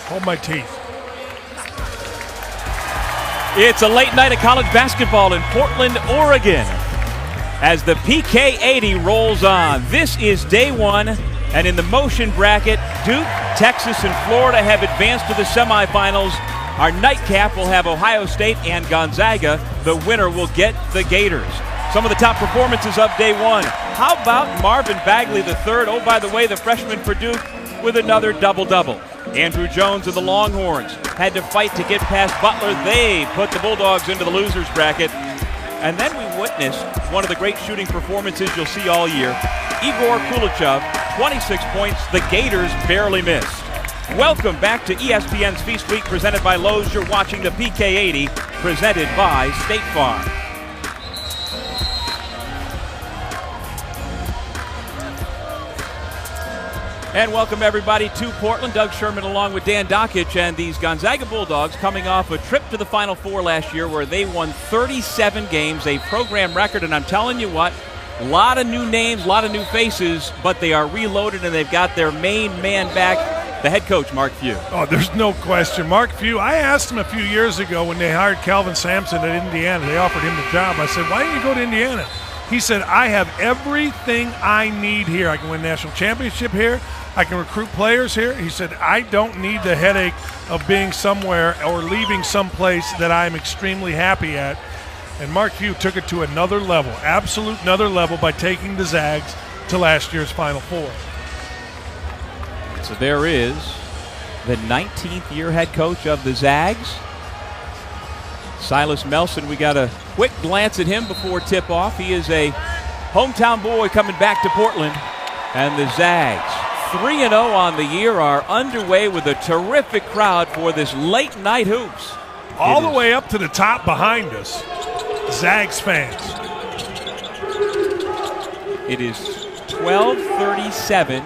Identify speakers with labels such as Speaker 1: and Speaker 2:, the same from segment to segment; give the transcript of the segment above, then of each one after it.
Speaker 1: Hold my teeth.
Speaker 2: It's a late night of college basketball in Portland, Oregon, as the PK80 rolls on. This is day one, and in the motion bracket, Duke, Texas, and Florida have advanced to the semifinals. Our nightcap will have Ohio State and Gonzaga. The winner will get the Gators. Some of the top performances of day one. How about Marvin Bagley III? Oh, by the way, the freshman for Duke with another double-double. Andrew Jones of the Longhorns had to fight to get past Butler. They put the Bulldogs into the losers bracket. And then we witnessed one of the great shooting performances you'll see all year. Igor Kulichev, 26 points. The Gators barely missed. Welcome back to ESPN's Feast Week presented by Lowe's. You're watching the PK80 presented by State Farm. And welcome everybody to Portland. Doug Sherman along with Dan Dockich, and these Gonzaga Bulldogs coming off a trip to the Final Four last year where they won 37 games, a program record. And I'm telling you what, a lot of new names, a lot of new faces, but they are reloaded and they've got their main man back, the head coach, Mark Few.
Speaker 1: Oh, there's no question. Mark Few, I asked him a few years ago when they hired Calvin Sampson at Indiana. They offered him the job. I said, why didn't you go to Indiana? He said, I have everything I need here. I can win national championship here. I can recruit players here. He said, I don't need the headache of being somewhere or leaving someplace that I'm extremely happy at. And Mark Few took it to another level, absolute another level, by taking the Zags to last year's Final Four.
Speaker 2: So there is the 19th year head coach of the Zags, Silas Melson. We got a quick glance at him before tip-off. He is a hometown boy coming back to Portland. And the Zags, 3-0 on the year, are underway with a terrific crowd for this late night hoops.
Speaker 1: All the way up to the top behind us, Zags fans.
Speaker 2: It is 12:37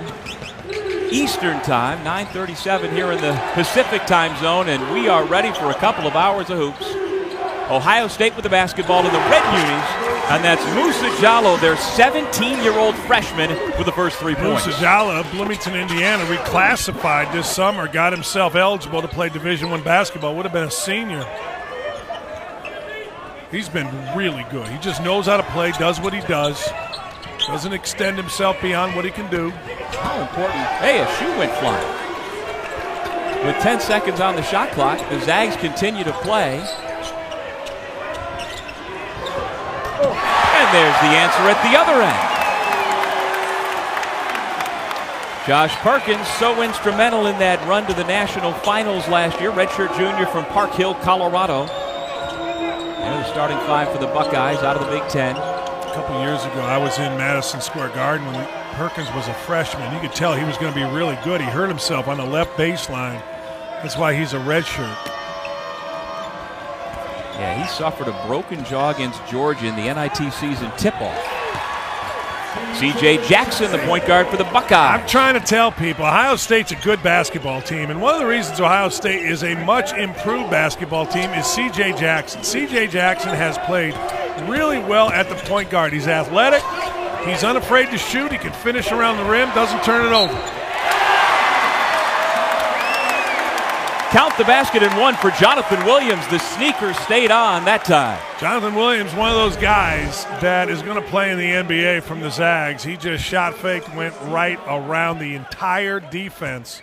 Speaker 2: Eastern time, 9:37 here in the Pacific time zone, and we are ready for a couple of hours of hoops. Ohio State with the basketball in the red unis, and that's Musa Jallow, their 17-year-old freshman, with the first 3 points.
Speaker 1: Musa Jallow of Bloomington, Indiana, reclassified this summer, got himself eligible to play Division I basketball, would have been a senior. He's been really good. He just knows how to play, does what he does, doesn't extend himself beyond what he can do.
Speaker 2: How important. Hey, a shoe went flying. With 10 seconds on the shot clock, the Zags continue to play. And there's the answer at the other end. Josh Perkins, so instrumental in that run to the national finals last year. Redshirt junior from Park Hill, Colorado. And the starting five for the Buckeyes out of the Big Ten.
Speaker 1: A couple years ago, I was in Madison Square Garden when Perkins was a freshman. You could tell he was going to be really good. He hurt himself on the left baseline. That's why he's a redshirt.
Speaker 2: Yeah, he suffered a broken jaw against Georgia in the NIT season tip-off. C.J. Jackson, the point guard for the Buckeyes.
Speaker 1: I'm trying to tell people, Ohio State's a good basketball team, and one of the reasons Ohio State is a much improved basketball team is C.J. Jackson. C.J. Jackson has played really well at the point guard. He's athletic, he's unafraid to shoot, he can finish around the rim, doesn't turn it over.
Speaker 2: Count the basket and one for Jonathan Williams. The sneaker stayed on that time.
Speaker 1: Jonathan Williams, one of those guys that is going to play in the NBA from the Zags. He just shot faked, went right around the entire defense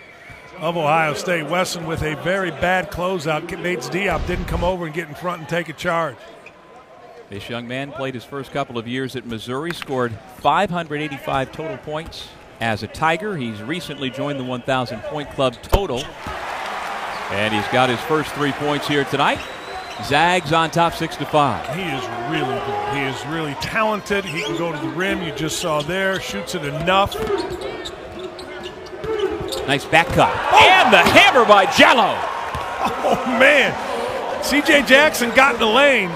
Speaker 1: of Ohio State. Wesson with a very bad closeout. Bates Diop didn't come over and get in front and take a charge.
Speaker 2: This young man played his first couple of years at Missouri, scored 585 total points as a Tiger. He's recently joined the 1,000-point club total. And he's got his first 3 points here tonight. Zags on top 6-5.
Speaker 1: He is really good. He is really talented. He can go to the rim. You just saw there. Shoots it enough.
Speaker 2: Nice back cut. Oh! And the hammer by Jallow.
Speaker 1: Oh, man. C.J. Jackson got in the lane.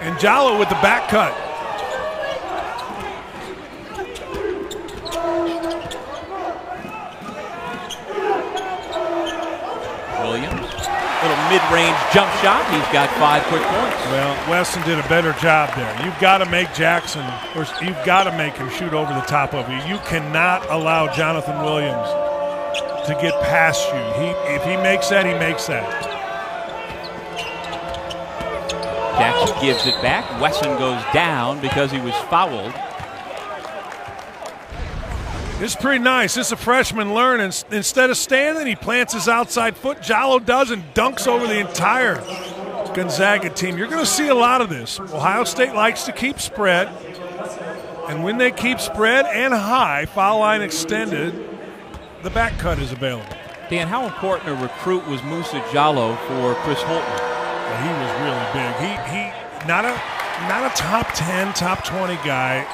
Speaker 1: And Jallow with the back cut.
Speaker 2: Williams, little mid-range jump shot. He's got 5 quick points.
Speaker 1: Well, Wesson did a better job there. You've got to make Jackson, or you've got to make him shoot over the top of you. You cannot allow Jonathan Williams to get past you. If he makes that, he makes that.
Speaker 2: Jackson gives it back. Wesson goes down because he was fouled.
Speaker 1: It's pretty nice. This is a freshman learning. Instead of standing, he plants his outside foot. Jallo does and dunks over the entire Gonzaga team. You're going to see a lot of this. Ohio State likes to keep spread. And when they keep spread and high, foul line extended, the back cut is available.
Speaker 2: Dan, how important a recruit was Musa Jallo for Chris Holtman?
Speaker 1: Well, he was really big. He not a top 10, top 20 guy,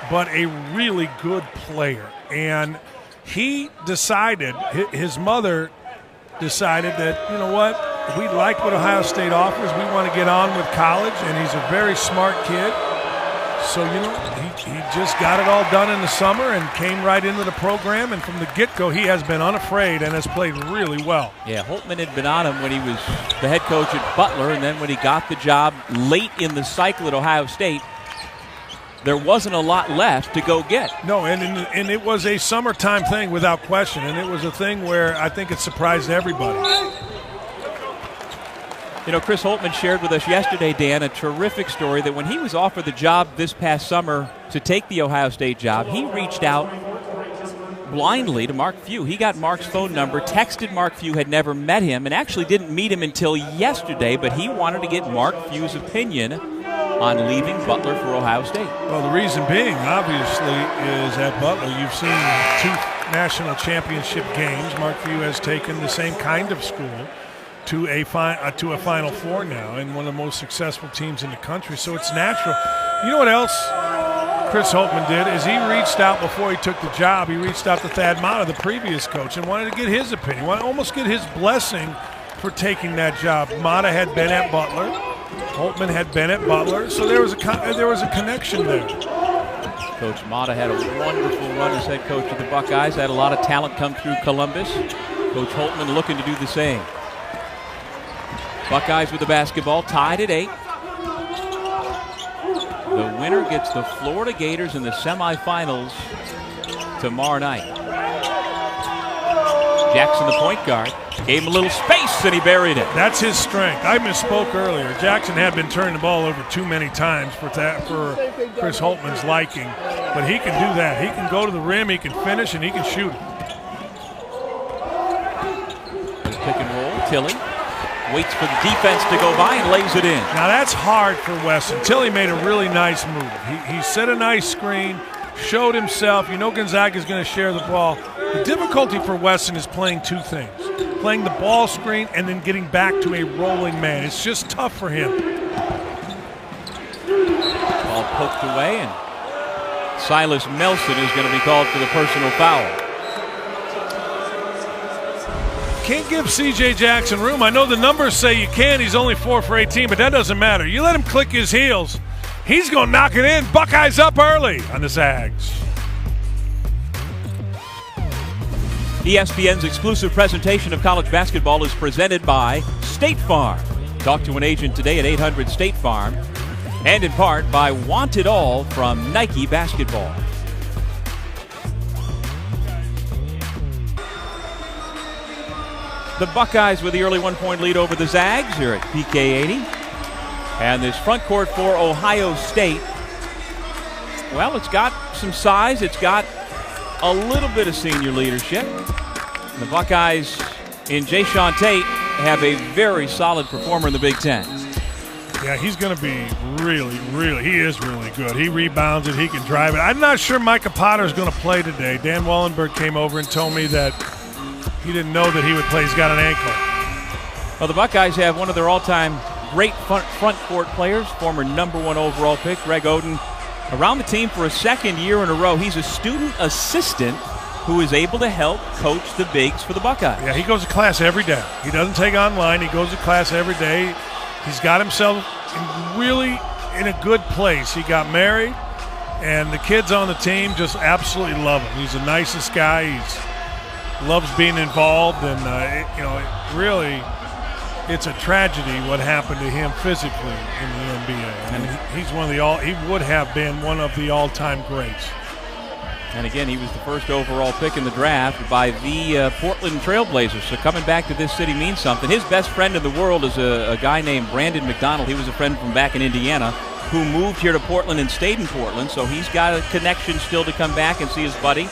Speaker 1: but a really good player. And he decided, his mother decided that, you know what, we like what Ohio State offers. We want to get on with college, and he's a very smart kid. So, you know, he just got it all done in the summer and came right into the program. And from the get-go, he has been unafraid and has played really well.
Speaker 2: Yeah, Holtman had been on him when he was the head coach at Butler, and then when he got the job late in the cycle at Ohio State, there wasn't a lot left to go get.
Speaker 1: No, and it was a summertime thing without question, and it was a thing where I think it surprised everybody.
Speaker 2: You know, Chris Holtman shared with us yesterday, Dan, a terrific story that when he was offered the job this past summer to take the Ohio State job, he reached out blindly to Mark Few. He got Mark's phone number, texted Mark Few, had never met him, and actually didn't meet him until yesterday, but he wanted to get Mark Few's opinion on leaving Butler for Ohio State.
Speaker 1: Well, the reason being, obviously, is at Butler you've seen 2 national championship games. Mark Few has taken the same kind of school to a Final Four now, and one of the most successful teams in the country. So it's natural. You know what else Chris Holtman did is he reached out before he took the job. He reached out to Thad Matta, the previous coach, and wanted to get his opinion. Wanted to almost get his blessing for taking that job. Matta had been at Butler. Holtman had been at Butler, so there was a connection there.
Speaker 2: Coach Matta had a wonderful run as head coach of the Buckeyes. Had a lot of talent come through Columbus. Coach Holtman looking to do the same. Buckeyes with the basketball, tied at 8. The winner gets the Florida Gators in the semifinals tomorrow night. Jackson, the point guard, gave him a little space and he buried it.
Speaker 1: That's his strength. I misspoke earlier. Jackson had been turning the ball over too many times for Chris Holtman's liking, but he can do that. He can go to the rim, he can finish, and he can shoot it.
Speaker 2: Pick and roll, Tilly. Waits for the defense to go by and lays it in.
Speaker 1: Now that's hard for Wesson. Tilly made a really nice move. He set a nice screen, showed himself. You know Gonzaga is going to share the ball. The difficulty for Wesson is playing 2 things. Playing the ball screen and then getting back to a rolling man. It's just tough for him.
Speaker 2: Ball poked away, and Silas Melson is going to be called for the personal foul.
Speaker 1: Can't give C.J. Jackson room. I know the numbers say you can. He's only 4 for 18, but that doesn't matter. You let him click his heels, he's going to knock it in. Buckeyes up early on the Zags.
Speaker 2: ESPN's exclusive presentation of college basketball is presented by State Farm. Talk to an agent today at 800 State Farm. And in part by Want It All from Nike Basketball. The Buckeyes with the early 1-point lead over the Zags here at PK80. And this front court for Ohio State, well, it's got some size. It's got a little bit of senior leadership. The Buckeyes in Jayshawn Tate have a very solid performer in the Big Ten.
Speaker 1: Yeah, he's going to be he is really good. He rebounds it. He can drive it. I'm not sure Micah Potter is going to play today. Dan Wallenberg came over and told me that he didn't know that he would play. He's got an ankle.
Speaker 2: Well, the Buckeyes have one of their all-time great front court players, former #1 overall pick, Greg Oden, around the team for a 2nd year in a row. He's a student assistant who is able to help coach the bigs for the Buckeyes.
Speaker 1: Yeah, he goes to class every day. He doesn't take online. He goes to class every day. He's got himself really in a good place. He got married, and the kids on the team just absolutely love him. He's the nicest guy. He loves being involved, and it's a tragedy what happened to him physically in the NBA. And he's he would have been one of the all-time greats.
Speaker 2: And again, he was the first overall pick in the draft by the Portland Trailblazers. So coming back to this city means something. His best friend in the world is a guy named Brandon McDonald. He was a friend from back in Indiana who moved here to Portland and stayed in Portland. So he's got a connection still to come back and see his buddy.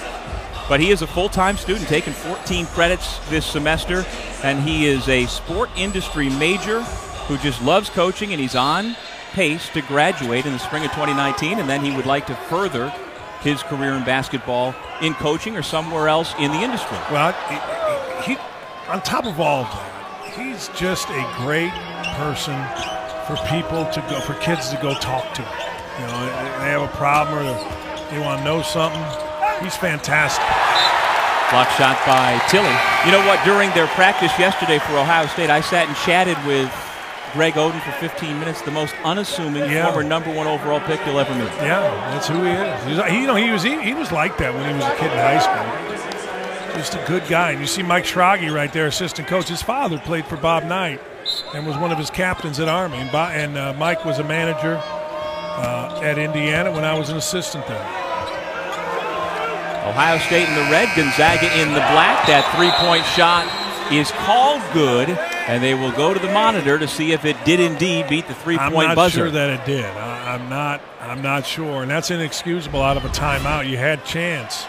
Speaker 2: But he is a full-time student, taking 14 credits this semester. And he is a sport industry major who just loves coaching, and he's on pace to graduate in the spring of 2019. And then he would like to further his career in basketball in coaching or somewhere else in the industry.
Speaker 1: Well, he on top of all of that, he's just a great person for people to go, for kids to go talk to. You know, they have a problem or they want to know something. He's fantastic.
Speaker 2: Block shot by Tilly. You know what? During their practice yesterday for Ohio State, I sat and chatted with Greg Oden for 15 minutes, the most unassuming former #1 overall pick you'll ever meet.
Speaker 1: Yeah, that's who he is. He was like that when he was a kid in high school. Just a good guy. And you see Mike Schrage right there, assistant coach. His father played for Bob Knight and was one of his captains at Army. And Mike was a manager at Indiana when I was an assistant there.
Speaker 2: Ohio State in the red, Gonzaga in the black. That three-point shot is called good, and they will go to the monitor to see if it did indeed beat the three-point buzzer.
Speaker 1: I'm not sure that it did. I'm not sure, and that's inexcusable out of a timeout. You had chance.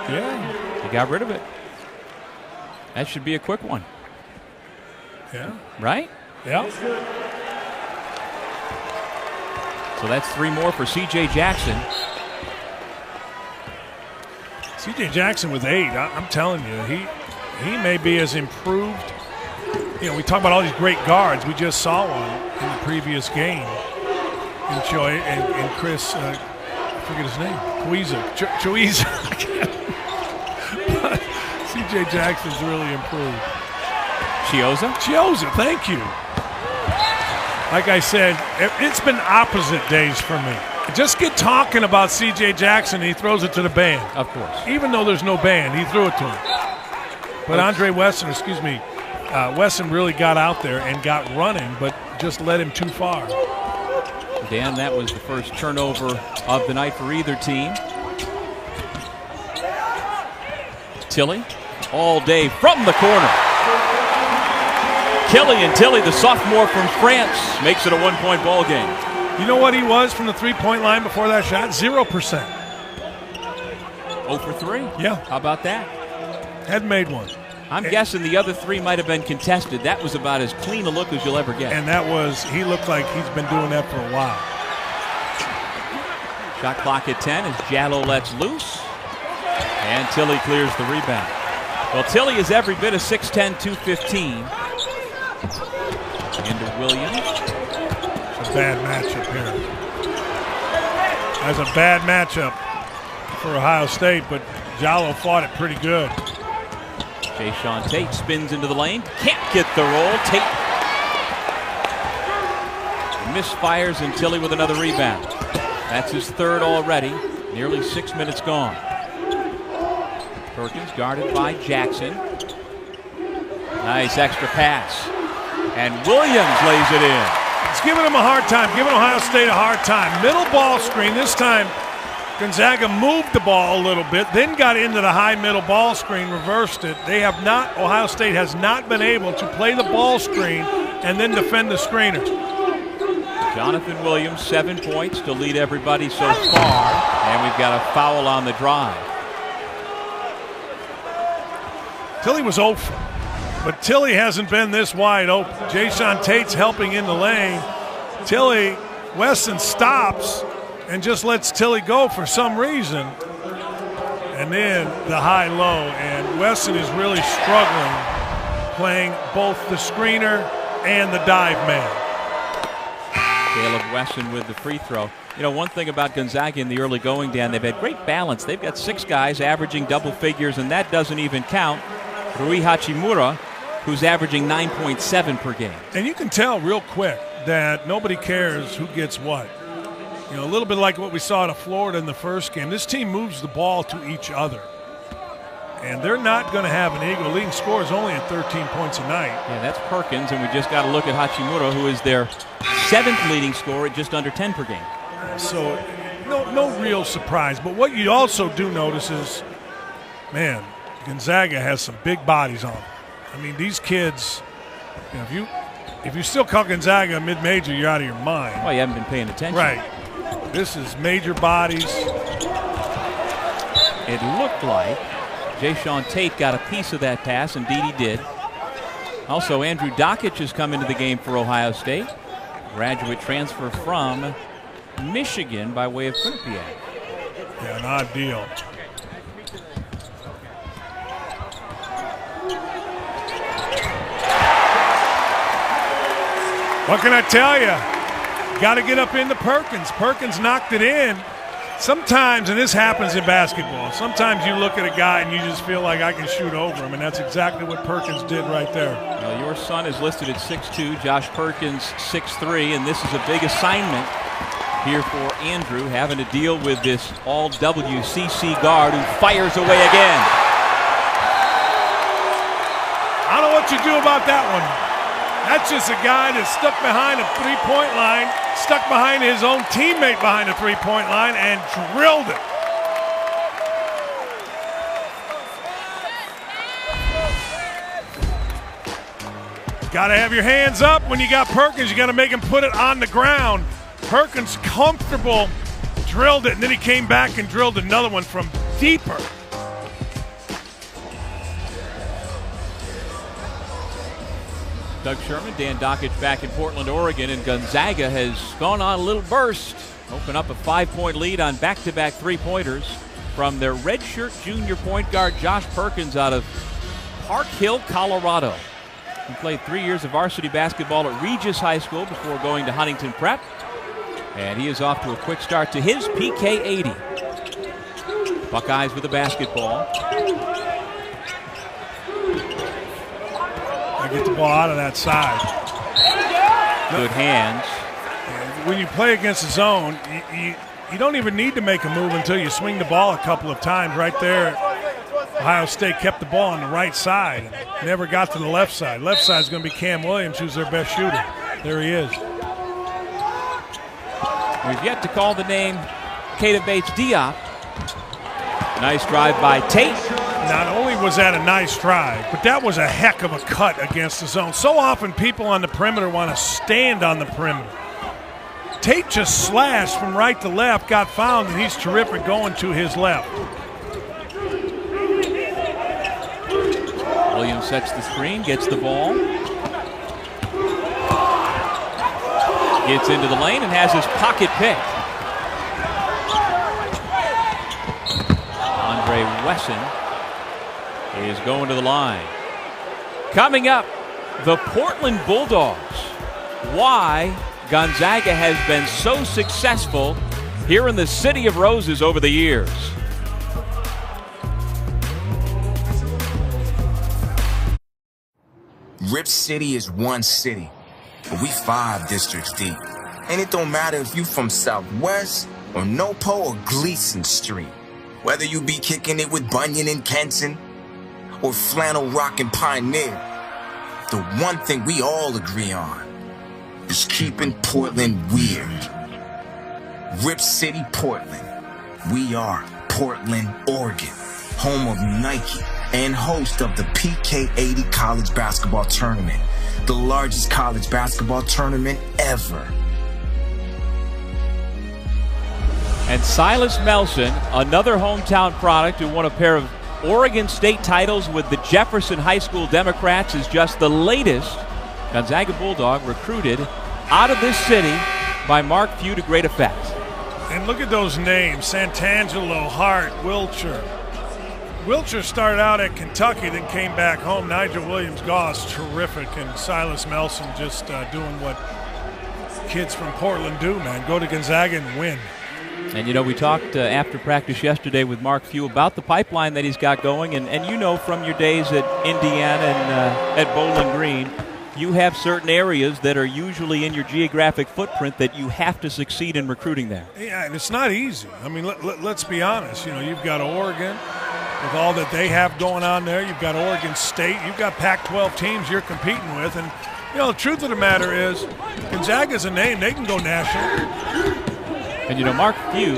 Speaker 1: Yeah.
Speaker 2: You got rid of it. That should be a quick one.
Speaker 1: Yeah.
Speaker 2: Right?
Speaker 1: Yeah.
Speaker 2: So that's 3 more for C.J. Jackson.
Speaker 1: C.J. Jackson with 8. I'm telling you, he may be as improved. You know, we talk about all these great guards. We just saw one in the previous game. And Chris, I forget his name, Chuiza. But C.J. Jackson's really improved. Chioza, thank you. Like I said, it's been opposite days for me. Just get talking about C.J. Jackson, and he throws it to the band.
Speaker 2: Of course.
Speaker 1: Even though there's no band, he threw it to him. But Andre Wesson, Wesson really got out there and got running, but just led him too far.
Speaker 2: Dan, that was the first turnover of the night for either team. Tilly, all day from the corner. Killian Tilly, the sophomore from France, makes it a 1-point ball game.
Speaker 1: You know what he was from the three-point line before that shot? 0%.
Speaker 2: 0 for 3?
Speaker 1: Yeah.
Speaker 2: How about that?
Speaker 1: Hadn't made one.
Speaker 2: I'm guessing the other 3 might have been contested. That was about as clean a look as you'll ever get.
Speaker 1: And he looked like he's been doing that for a while.
Speaker 2: Shot clock at 10 as Jallo lets loose. And Tilly clears the rebound. Well, Tilly is every bit of 6'10", 215. Into Williams.
Speaker 1: It's a bad matchup here. That's a bad matchup for Ohio State, but Jallo fought it pretty good.
Speaker 2: Jayshawn Tate spins into the lane. Can't get the roll. Tate misfires, and Tilly with another rebound. That's his 3rd already. Nearly 6 minutes gone. Perkins guarded by Jackson. Nice extra pass. And Williams lays it in.
Speaker 1: It's giving him a hard time, giving Ohio State a hard time. Middle ball screen. This time Gonzaga moved the ball a little bit, then got into the high middle ball screen, reversed it. Ohio State has not been able to play the ball screen and then defend the screener.
Speaker 2: Jonathan Williams, 7 points to lead everybody so far. And we've got a foul on the drive.
Speaker 1: Tilly was open. But Tilly hasn't been this wide open. Jayshawn Tate's helping in the lane. Wesson stops and just lets Tilly go for some reason. And then the high-low. And Wesson is really struggling playing both the screener and the dive man.
Speaker 2: Caleb Wesson with the free throw. You know, one thing about Gonzaga in the early going, Dan, they've had great balance. They've got 6 guys averaging double figures, and that doesn't even count Rui Hachimura, who's averaging 9.7 per game.
Speaker 1: And you can tell real quick that nobody cares who gets what. You know, a little bit like what we saw out of Florida in the first game. This team moves the ball to each other. and they're not going to have an Eagle. Leading score is only at 13 points a night.
Speaker 2: Yeah, that's Perkins, and we just got to look at Hachimura, who is their 7th leading scorer at just under 10 per game.
Speaker 1: So no real surprise. But what you also do notice is, man, Gonzaga has some big bodies on them. I mean, these kids, if you still call Gonzaga a mid-major, you're out of your mind.
Speaker 2: Well, you haven't been paying attention.
Speaker 1: Right. This is major bodies.
Speaker 2: It looked like Jayshawn Tate got a piece of that pass. Indeed, he did. Also, Andrew Dockich has come into the game for Ohio State. Graduate transfer from Michigan by way of Quinnipiac.
Speaker 1: Yeah, an odd deal. What can I tell you? Got to get up into Perkins. Perkins knocked it in. Sometimes, and this happens in basketball, sometimes you look at a guy and you just feel like I can shoot over him, and that's exactly what Perkins did right there.
Speaker 2: Well, your son is listed at 6'2", Josh Perkins 6'3", and this is a big assignment here for Andrew, having to deal with this all-WCC guard who fires away again.
Speaker 1: I don't know what you do about that one. That's just a guy that's stuck behind a three-point line, stuck behind his own teammate behind the three-point line, and drilled it. Got to have your hands up when you got Perkins. You got to make him put it on the ground. Perkins comfortable, drilled it, and then he came back and drilled another one from deeper.
Speaker 2: Doug Sherman, Dan Dockich back in Portland, Oregon, and Gonzaga has gone on a little burst. Open up a 5-point lead on back-to-back three-pointers from their redshirt junior point guard Josh Perkins out of Park Hill, Colorado. He played 3 years of varsity basketball at Regis High School before going to Huntington Prep. And he is off to a quick start to his PK 80. Buckeyes with the basketball.
Speaker 1: Get the ball out of that side.
Speaker 2: Good hands.
Speaker 1: When you play against the zone, you don't even need to make a move until you swing the ball a couple of times. Right there, Ohio State kept the ball on the right side and never got to the left side. Left side is going to be Cam Williams, who's their best shooter. There he is.
Speaker 2: We've yet to call the name Keita Bates-Diop. Nice drive by Tate.
Speaker 1: Not only was that a nice drive, but that was a heck of a cut against the zone. So often people on the perimeter want to stand on the perimeter. Tate just slashed from right to left, got fouled, and he's terrific going to his left.
Speaker 2: Williams sets the screen, gets the ball. Gets into the lane and has his pocket picked. Andre Wesson is going to the line. Coming up, the Portland Bulldogs. Why Gonzaga has been so successful here in the City of Roses over the years.
Speaker 3: Rip City is one city, but we 5 districts deep. And it don't matter if you from Southwest or Nopo or Gleason Street. Whether you be kicking it with Bunyan and Kenton or Flannel Rock and Pioneer, the one thing we all agree on is keeping Portland weird. Rip City, Portland. We are Portland, Oregon, home of Nike and host of the PK 80 College Basketball Tournament, the largest college basketball tournament ever.
Speaker 2: And Silas Melson, another hometown product who won a pair of Oregon State titles with the Jefferson High School Democrats, is just the latest Gonzaga Bulldog recruited out of this city by Mark Few to great effect.
Speaker 1: And look at those names: Santangelo, Hart, Wiltshire. Wiltshire started out at Kentucky, then came back home. Nigel Williams-Goss, terrific, and Silas Melson just doing what kids from Portland do, man. Go to Gonzaga and win.
Speaker 2: And, you know, we talked after practice yesterday with Mark Few about the pipeline that he's got going. And you know from your days at Indiana and at Bowling Green, you have certain areas that are usually in your geographic footprint that you have to succeed in recruiting there.
Speaker 1: Yeah, and it's not easy. I mean, let's be honest. You know, you've got Oregon, with all that they have going on there. You've got Oregon State. You've got Pac-12 teams you're competing with. And, the truth of the matter is Gonzaga's a name. They can go national.
Speaker 2: And, Mark Few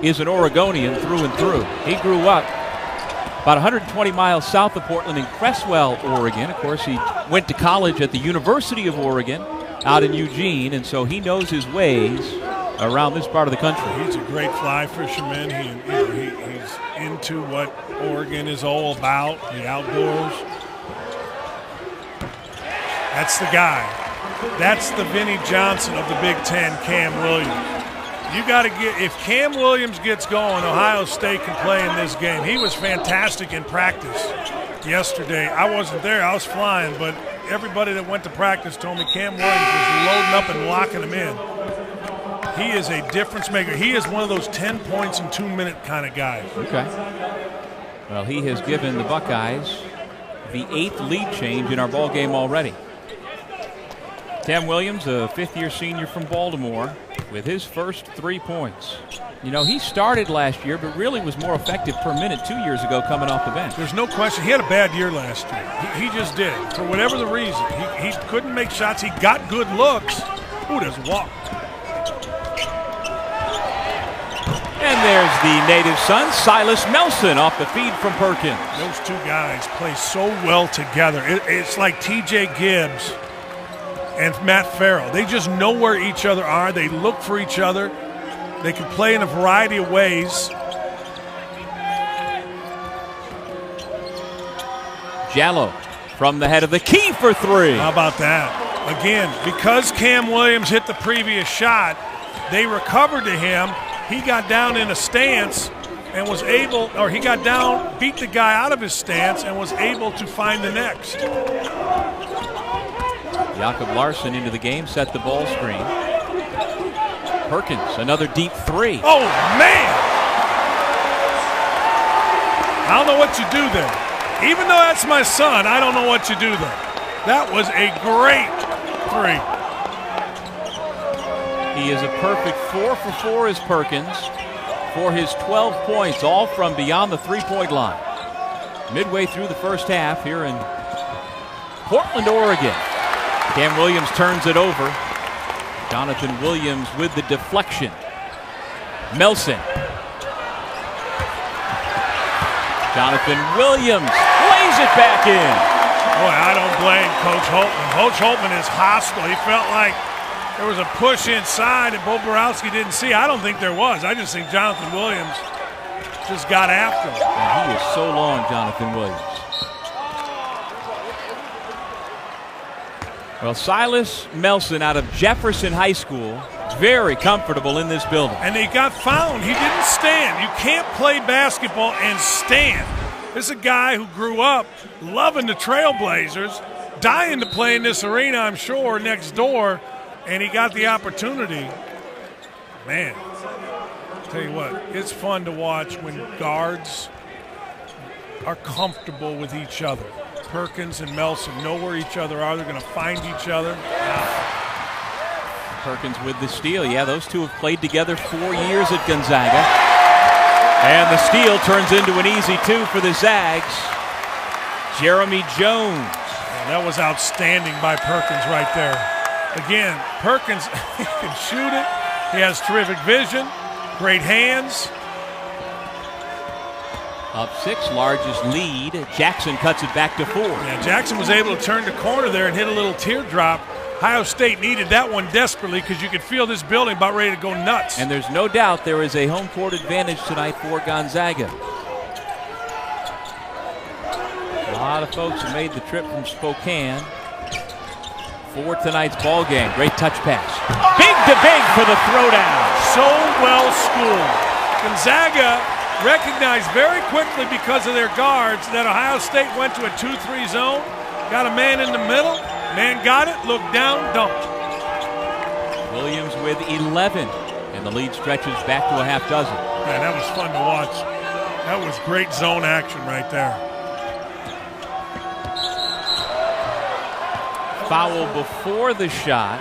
Speaker 2: is an Oregonian through and through. He grew up about 120 miles south of Portland in Cresswell, Oregon. Of course, he went to college at the University of Oregon out in Eugene, and so he knows his ways around this part of the country.
Speaker 1: He's a great fly fisherman. He's into what Oregon is all about, the outdoors. That's the guy. That's the Vinnie Johnson of the Big Ten, Cam Williams. You got to if Cam Williams gets going, Ohio State can play in this game. He was fantastic in practice yesterday. I wasn't there. I was flying, but everybody that went to practice told me Cam Williams was loading up and locking them in. He is a difference maker. He is one of those 10 points in 2 minute kind of guys.
Speaker 2: Okay. Well, he has given the Buckeyes the 8th lead change in our ball game already. Cam Williams, a fifth-year senior from Baltimore, with his first 3 points. He started last year, but really was more effective per minute 2 years ago coming off the bench.
Speaker 1: There's no question. He had a bad year last year. He just did. For whatever the reason. He couldn't make shots. He got good looks. Ooh, there's a walk.
Speaker 2: And there's the native son, Silas Melson, off the feed from Perkins.
Speaker 1: Those two guys play so well together. It's like T.J. Gibbs and Matt Farrell. They just know where each other are. They look for each other. They can play in a variety of ways.
Speaker 2: Jallo from the head of the key for 3.
Speaker 1: How about that? Again, because Cam Williams hit the previous shot, they recovered to him. He got down in a stance and was able, or he got down, beat the guy out of his stance and was able to find the next.
Speaker 2: Jakob Larson into the game, set the ball screen. Perkins, another deep 3.
Speaker 1: Oh, man! I don't know what you do there. Even though that's my son, I don't know what you do there. That was a great 3.
Speaker 2: He is a perfect 4 for 4 as Perkins for his 12 points, all from beyond the 3-point line. Midway through the first half here in Portland, Oregon. Cam Williams turns it over. Jonathan Williams with the deflection. Melson. Jonathan Williams lays it back in.
Speaker 1: Boy, I don't blame Coach Holtman. Coach Holtman is hostile. He felt like there was a push inside and Bo Borowski didn't see. I don't think there was. I just think Jonathan Williams just got after him.
Speaker 2: And he is so long, Jonathan Williams. Well, Silas Melson out of Jefferson High School, very comfortable in this building.
Speaker 1: And he got fouled. He didn't stand. You can't play basketball and stand. This is a guy who grew up loving the Trailblazers, dying to play in this arena, I'm sure, next door, and he got the opportunity. Man, I'll tell you what, it's fun to watch when guards are comfortable with each other. Perkins and Melson know where each other are. They're going to find each other.
Speaker 2: Perkins with the steal. Yeah, those two have played together 4 years at Gonzaga. And the steal turns into an easy 2 for the Zags. Jeremy Jones.
Speaker 1: And that was outstanding by Perkins right there. Again, Perkins, he can shoot it. He has terrific vision, great hands.
Speaker 2: Up 6, largest lead. Jackson cuts it back to 4.
Speaker 1: Yeah, Jackson was able to turn the corner there and hit a little teardrop. Ohio State needed that one desperately because you could feel this building about ready to go nuts.
Speaker 2: And there's no doubt there is a home court advantage tonight for Gonzaga. A lot of folks have made the trip from Spokane for tonight's ball game. Great touch pass. Big to big for the throwdown.
Speaker 1: So well schooled. Gonzaga recognized very quickly because of their guards that Ohio State went to a 2-3 zone, got a man in the middle, man got it, looked down, dumped.
Speaker 2: Williams with 11, and the lead stretches back to a half dozen.
Speaker 1: Man, that was fun to watch. That was great zone action right there.
Speaker 2: Foul before the shot,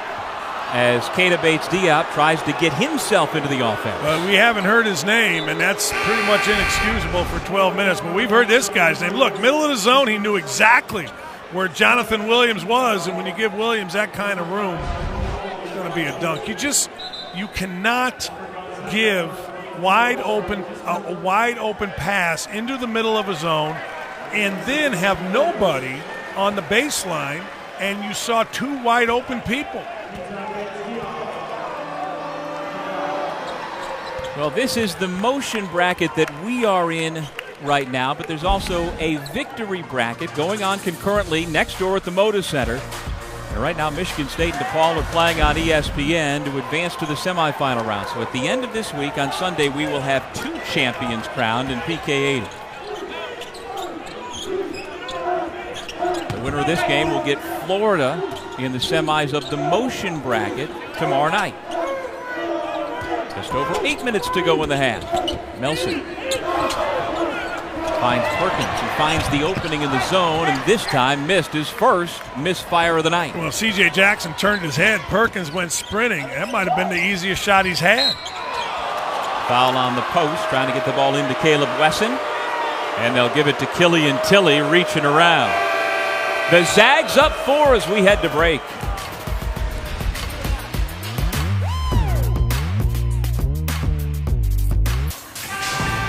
Speaker 2: as Keita Bates-Diop tries to get himself into the offense.
Speaker 1: We haven't heard his name, and that's pretty much inexcusable for 12 minutes. But we've heard this guy's name. Look, middle of the zone, he knew exactly where Jonathan Williams was, and when you give Williams that kind of room, it's going to be a dunk. You cannot give a wide open pass into the middle of a zone and then have nobody on the baseline, and you saw two wide open people.
Speaker 2: Well, this is the motion bracket that we are in right now, but there's also a victory bracket going on concurrently next door at the Moda Center. And right now, Michigan State and DePaul are playing on ESPN to advance to the semifinal round. So at the end of this week, on Sunday, we will have two champions crowned in PK80. The winner of this game will get Florida in the semis of the motion bracket tomorrow night. Just over 8 minutes to go in the half. Melson finds Perkins, who finds the opening in the zone, and this time missed his first misfire of the night.
Speaker 1: Well, C.J. Jackson turned his head. Perkins went sprinting. That might have been the easiest shot he's had.
Speaker 2: Foul on the post, trying to get the ball into Caleb Wesson. And they'll give it to Killian Tilly, reaching around. The Zags up 4 as we head to break.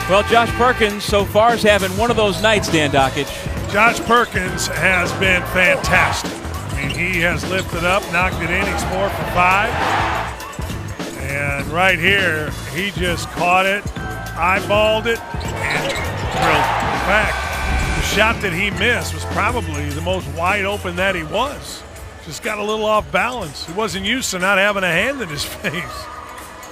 Speaker 2: Well, Josh Perkins so far is having one of those nights, Dan Dockich.
Speaker 1: Josh Perkins has been fantastic. I mean, he has lifted up, knocked it in. He's 4 for 5. And right here, he just caught it, eyeballed it, and drilled it. In fact, the shot that he missed was probably the most wide open that he was. Just got a little off balance. He wasn't used to not having a hand in his face.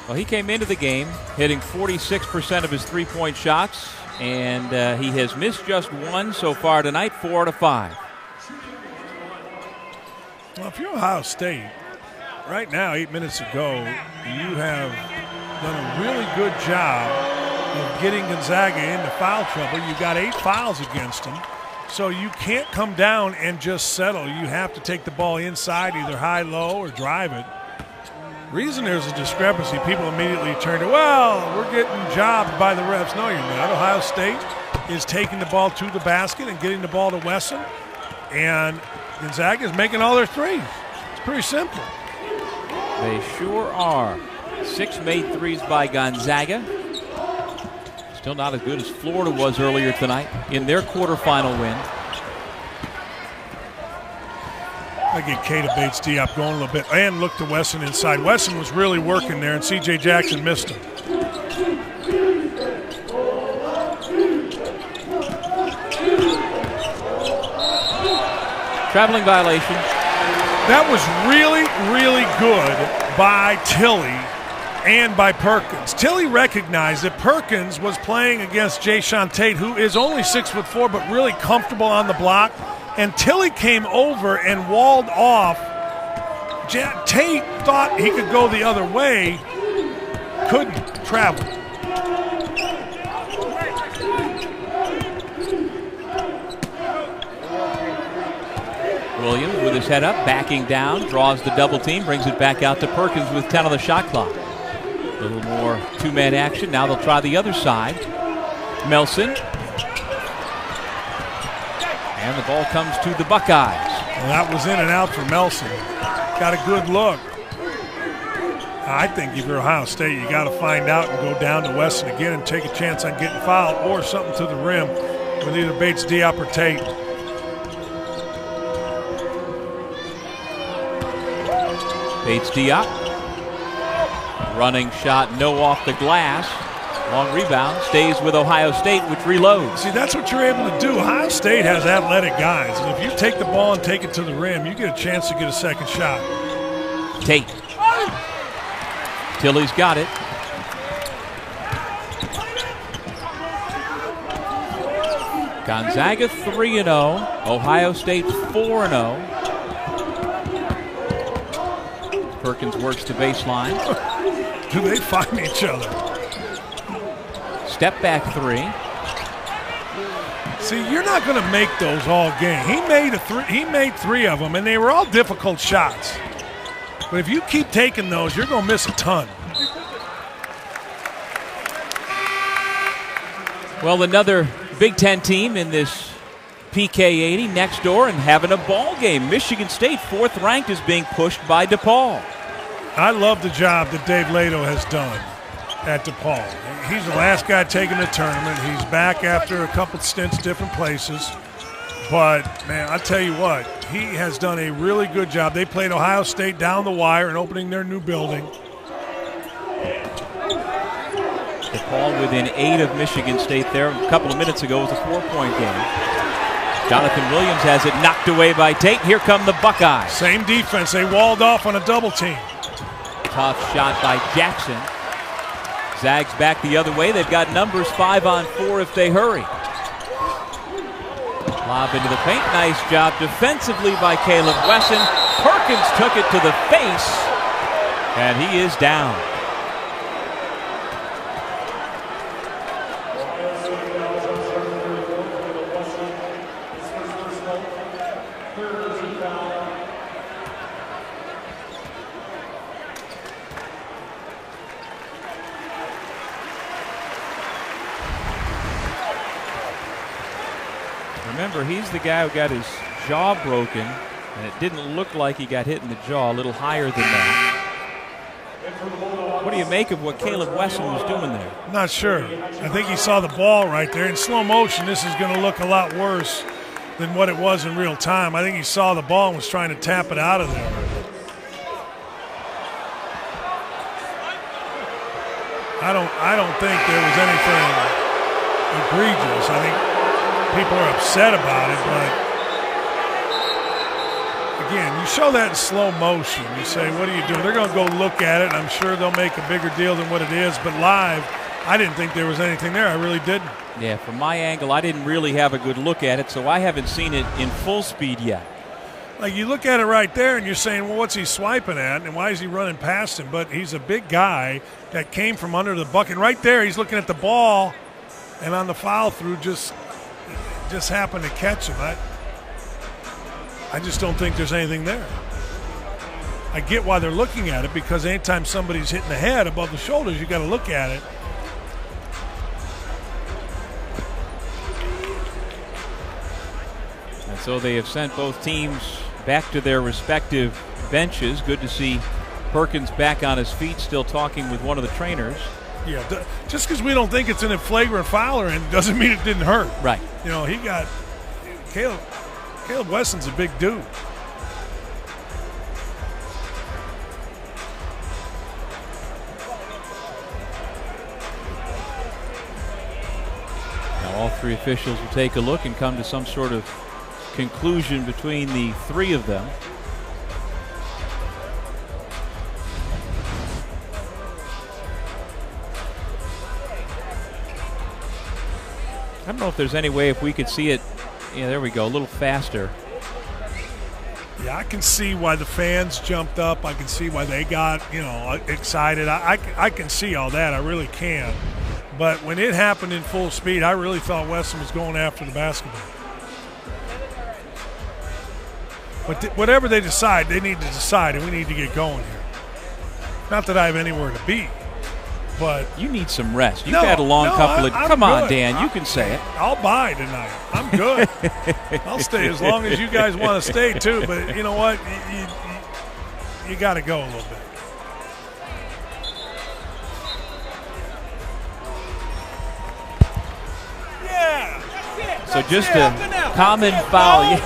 Speaker 2: Well, he came into the game hitting 46% of his three-point shots, and he has missed just one so far tonight, 4 out of 5.
Speaker 1: Well, if you're Ohio State, right now, 8 minutes ago, you have done a really good job of getting Gonzaga into foul trouble. You got 8 fouls against them, so you can't come down and just settle. You have to take the ball inside, either high-low or drive it. Reason there's a discrepancy, people immediately turn to, well, we're getting jobbed by the refs. No, you're not. Ohio State is taking the ball to the basket and getting the ball to Wesson, and Gonzaga is making all their threes. It's pretty simple.
Speaker 2: They sure are. 6 made threes by Gonzaga. Still not as good as Florida was earlier tonight in their quarterfinal win.
Speaker 1: I get Keita Bates-Diop going a little bit and look to Wesson inside. Wesson was really working there, and C.J. Jackson missed him.
Speaker 2: Traveling violation.
Speaker 1: That was really, really good by Tilly and by Perkins. Tilly recognized that Perkins was playing against Jayshawn Tate, who is only 6'4", but really comfortable on the block. And Tilly came over and walled off. Tate thought he could go the other way, couldn't travel.
Speaker 2: Williams with his head up, backing down, draws the double team, brings it back out to Perkins with 10 on the shot clock. A little more two-man action. Now they'll try the other side. Melson. And the ball comes to the Buckeyes.
Speaker 1: Well, that was in and out for Melson. Got a good look. I think if you're Ohio State, you got to find out and go down to Wesson again and take a chance on getting fouled or something to the rim with either Bates-Diop or Tate.
Speaker 2: Bates-Diop. Running shot, no off the glass. Long rebound, stays with Ohio State, which reloads.
Speaker 1: See, that's what you're able to do. Ohio State has athletic guys, and if you take the ball and take it to the rim, you get a chance to get a second shot.
Speaker 2: Tate. Tilly's got it. Gonzaga 3-0. Ohio State 4-0. Perkins works to baseline.
Speaker 1: Do they find each other?
Speaker 2: Step back 3.
Speaker 1: See, you're not going to make those all game. He made 3 of them, and they were all difficult shots. But if you keep taking those, you're going to miss a ton.
Speaker 2: Well, another Big Ten team in this PK80 next door and having a ball game. Michigan State, 4th ranked, is being pushed by DePaul.
Speaker 1: I love the job that Dave Lato has done at DePaul. He's the last guy taking the tournament. He's back after a couple stints different places. But, man, I tell you what, he has done a really good job. They played Ohio State down the wire in opening their new building.
Speaker 2: DePaul within 8 of Michigan State there. A couple of minutes ago was a 4-point game. Jonathan Williams has it knocked away by Tate. Here come the Buckeyes.
Speaker 1: Same defense. They walled off on a double team.
Speaker 2: Tough shot by Jackson. Zags back the other way. They've got numbers 5 on 4 if they hurry. Lob into the paint. Nice job defensively by Caleb Wesson. Perkins took it to the face, and he is down. Remember, he's the guy who got his jaw broken, and it didn't look like he got hit in the jaw, a little higher than that. What do you make of what Caleb Wesson was doing there?
Speaker 1: Not sure. I think he saw the ball right there. In slow motion, this is going to look a lot worse than what it was in real time. I think he saw the ball and was trying to tap it out of there. I don't think there was anything egregious. I think people are upset about it, but again, you show that in slow motion. You say, what are you doing? They're going to go look at it. I'm sure they'll make a bigger deal than what it is, but live, I didn't think there was anything there. I really didn't.
Speaker 2: Yeah, from my angle, I didn't really have a good look at it, so I haven't seen it in full speed yet.
Speaker 1: Like, you look at it right there and you're saying, well, what's he swiping at and why is he running past him? But he's a big guy that came from under the bucket. Right there, he's looking at the ball, and on the follow through just happened to catch him. I just don't think there's anything there. I get why they're looking at it, because anytime somebody's hitting the head above the shoulders, you got to look at it.
Speaker 2: And so they have sent both teams back to their respective benches. Good to see Perkins back on his feet, still talking with one of the trainers.
Speaker 1: Yeah, just because we don't think it's an flagrant foul or anything doesn't mean it didn't hurt.
Speaker 2: Right.
Speaker 1: You know, he got Caleb Wesson's a big dude.
Speaker 2: Now all 3 officials will take a look and come to some sort of conclusion between the 3 of them. I don't know if there's any way if we could see it. Yeah, there we go, a little faster.
Speaker 1: Yeah, I can see why the fans jumped up. I can see why they got, excited. I can see all that. I really can. But when it happened in full speed, I really thought Wesson was going after the basketball. But whatever they decide, they need to decide, and we need to get going here. Not that I have anywhere to be, but
Speaker 2: you need some rest. You've had a long couple of. Come on, Dan, you can say it.
Speaker 1: I'll buy tonight. I'm good. I'll stay as long as you guys want to stay too. But you know what? You got to go a little bit. Yeah.
Speaker 2: So just a common foul.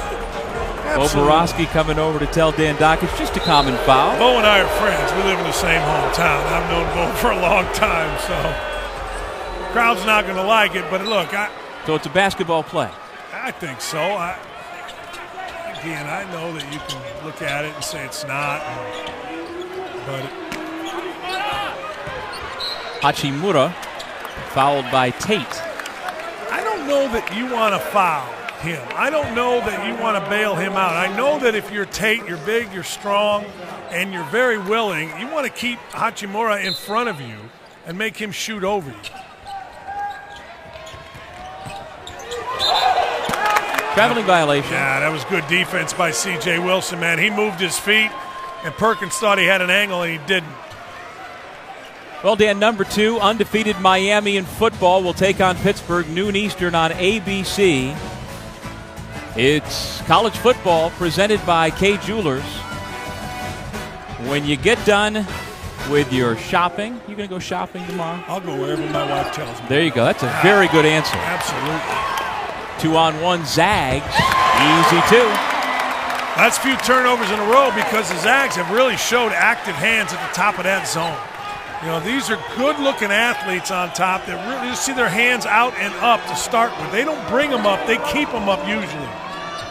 Speaker 2: Boborowski coming over to tell Dan Dock it's just a common foul.
Speaker 1: Bo and I are friends. We live in the same hometown. I've known Bo for a long time, so the crowd's not going to like it. But look,
Speaker 2: so it's a basketball play.
Speaker 1: I think so. Again, I know that you can look at it and say it's not, but
Speaker 2: Hachimura fouled by Tate.
Speaker 1: I don't know that you want to foul him. I don't know that you want to bail him out. I know that if you're Tate, you're big, you're strong, and you're very willing, you want to keep Hachimura in front of you and make him shoot over you.
Speaker 2: Traveling violation.
Speaker 1: Yeah, that was good defense by C.J. Wilson, man. He moved his feet, And Perkins thought he had an angle, and he didn't.
Speaker 2: Well, Dan, number 2, undefeated Miami in football will take on Pittsburgh noon Eastern on ABC. It's college football presented by Kay Jewelers. When you get done with your shopping, you going to go shopping tomorrow?
Speaker 1: I'll go wherever my wife tells me.
Speaker 2: There you go. That's a very good answer.
Speaker 1: Absolutely.
Speaker 2: 2-on-1 Zags. Easy 2.
Speaker 1: That's a few turnovers in a row because the Zags have really showed active hands at the top of that zone. You know, these are good-looking athletes on top that really just see their hands out and up to start with. They don't bring them up. They keep them up usually.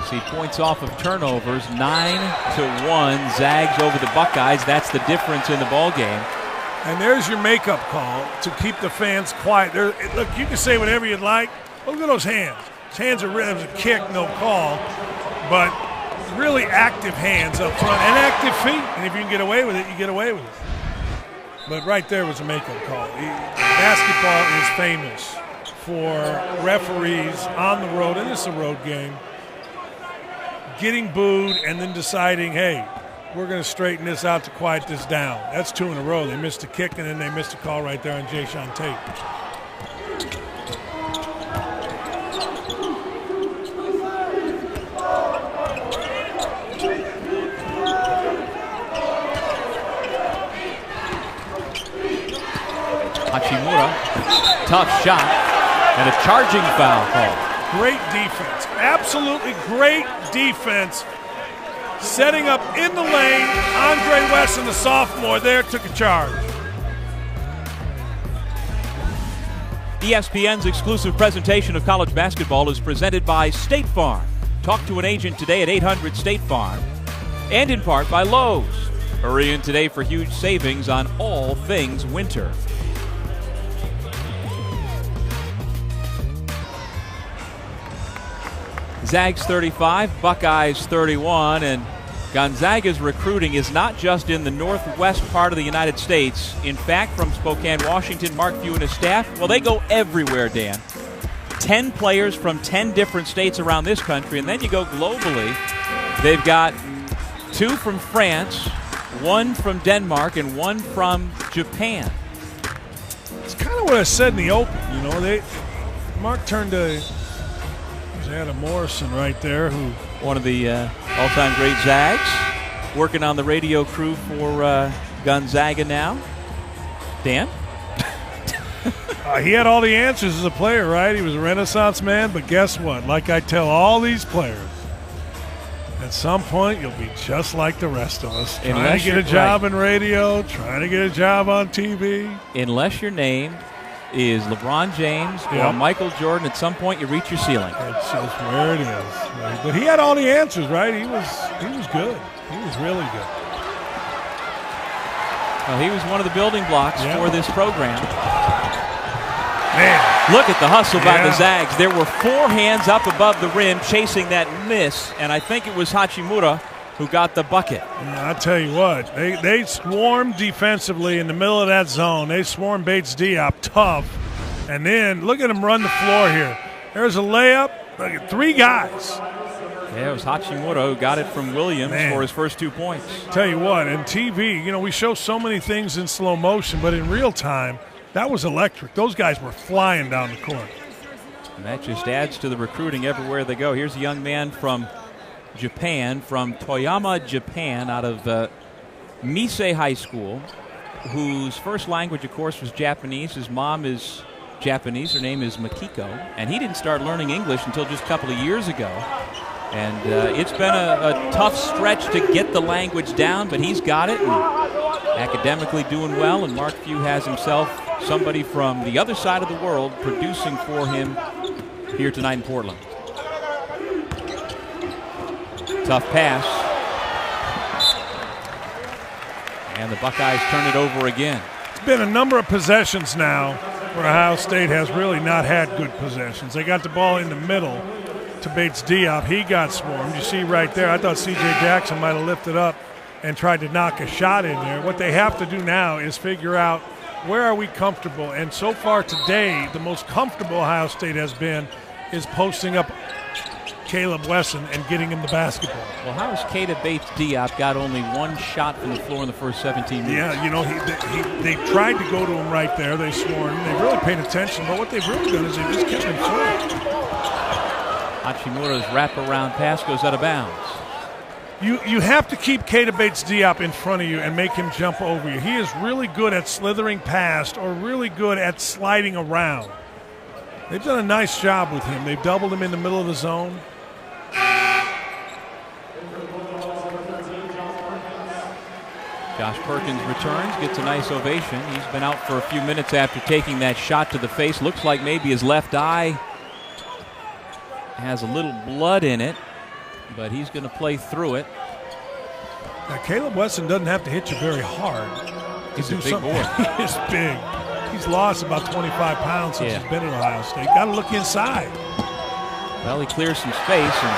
Speaker 2: See points off of turnovers, 9-1. Zags over the Buckeyes. That's the difference in the ball game.
Speaker 1: And there's your makeup call to keep the fans quiet. Look, you can say whatever you'd like. Look at those hands. His hands are really, it was a kick, no call. But really active hands up front and active feet. And if you can get away with it, you get away with it. But right there was a makeup call. Basketball is famous for referees on the road, and it's a road game, getting booed and then deciding, hey, we're going to straighten this out to quiet this down. That's 2 in a row. They missed a kick, and then they missed a call right there on Jayshawn Tate.
Speaker 2: Hachimura, tough shot, and a charging foul call.
Speaker 1: Great defense. Absolutely great defense. Setting up in the lane. Andre Wesson, the sophomore, there took a charge.
Speaker 2: ESPN's exclusive presentation of college basketball is presented by State Farm. Talk to an agent today at 800 State Farm. And in part by Lowe's. Hurry in today for huge savings on all things winter. Zags 35, Buckeyes 31, and Gonzaga's recruiting is not just in the northwest part of the United States. In fact, from Spokane, Washington, Mark Few and his staff, well, they go everywhere, Dan. 10 players from 10 different states around this country, and then you go globally. They've got 2 from France, 1 from Denmark, and 1 from Japan.
Speaker 1: It's kind of what I said in the open. You know, Mark turned to Adam Morrison right there, who
Speaker 2: one of the all-time great Zags, working on the radio crew for Gonzaga now. Dan?
Speaker 1: He had all the answers as a player, right? He was a Renaissance man, but guess what? Like I tell all these players, at some point you'll be just like the rest of us, trying to get a job in radio, trying to get a job on TV.
Speaker 2: Unless your name is LeBron James or Michael Jordan, at some point you reach your ceiling.
Speaker 1: It's just where it is. But he had all the answers, right? He was good. He was really good.
Speaker 2: Well, he was one of the building blocks for this program.
Speaker 1: Man.
Speaker 2: Look at the hustle by the Zags. There were 4 hands up above the rim chasing that miss, and I think it was Hachimura who got the bucket.
Speaker 1: I tell you what, they swarmed defensively in the middle of that zone. They swarmed Bates Diop tough. And then look at him run the floor here. There's a layup. Look at 3 guys.
Speaker 2: Yeah, it was Hachimura who got it from Williams for his first 2 points.
Speaker 1: Tell you what, in TV, you know, we show so many things in slow motion, but in real time, that was electric. Those guys were flying down the court.
Speaker 2: And that just adds to the recruiting everywhere they go. Here's a young man from Japan, from Toyama, Japan, out of Misei High School, whose first language, of course, was Japanese. His mom is Japanese. Her name is Makiko. And he didn't start learning English until just a couple of years ago. And it's been a tough stretch to get the language down, but he's got it and academically doing well. And Mark Few has himself somebody from the other side of the world producing for him here tonight in Portland. Tough pass. And the Buckeyes turn it over again.
Speaker 1: It's been a number of possessions now where Ohio State has really not had good possessions. They got the ball in the middle to Bates Diop. He got swarmed. You see right there, I thought C.J. Jackson might have lifted up and tried to knock a shot in there. What they have to do now is figure out where are we comfortable. And so far today, the most comfortable Ohio State has been is posting up Caleb Wesson and getting him the basketball.
Speaker 2: Well, how has Keita Bates-Diop got only one shot from the floor in the first 17 minutes?
Speaker 1: Yeah, you know, they tried to go to him right there. They swarmed. They really paid attention, but what they've really done is they just kept him short.
Speaker 2: Hachimura's wraparound pass goes out of bounds.
Speaker 1: You have to keep Keita Bates-Diop in front of you and make him jump over you. He is really good at slithering past or really good at sliding around. They've done a nice job with him. They've doubled him in the middle of the zone.
Speaker 2: Josh Perkins returns, gets a nice ovation. He's been out for a few minutes after taking that shot to the face. Looks like maybe his left eye has a little blood in it, but he's going to play through it.
Speaker 1: Now, Caleb Wesson doesn't have to hit you very hard.
Speaker 2: He's a big boy.
Speaker 1: He is big. He's lost about 25 pounds since he's been at Ohio State. Got to look inside.
Speaker 2: Well, he clears some space, and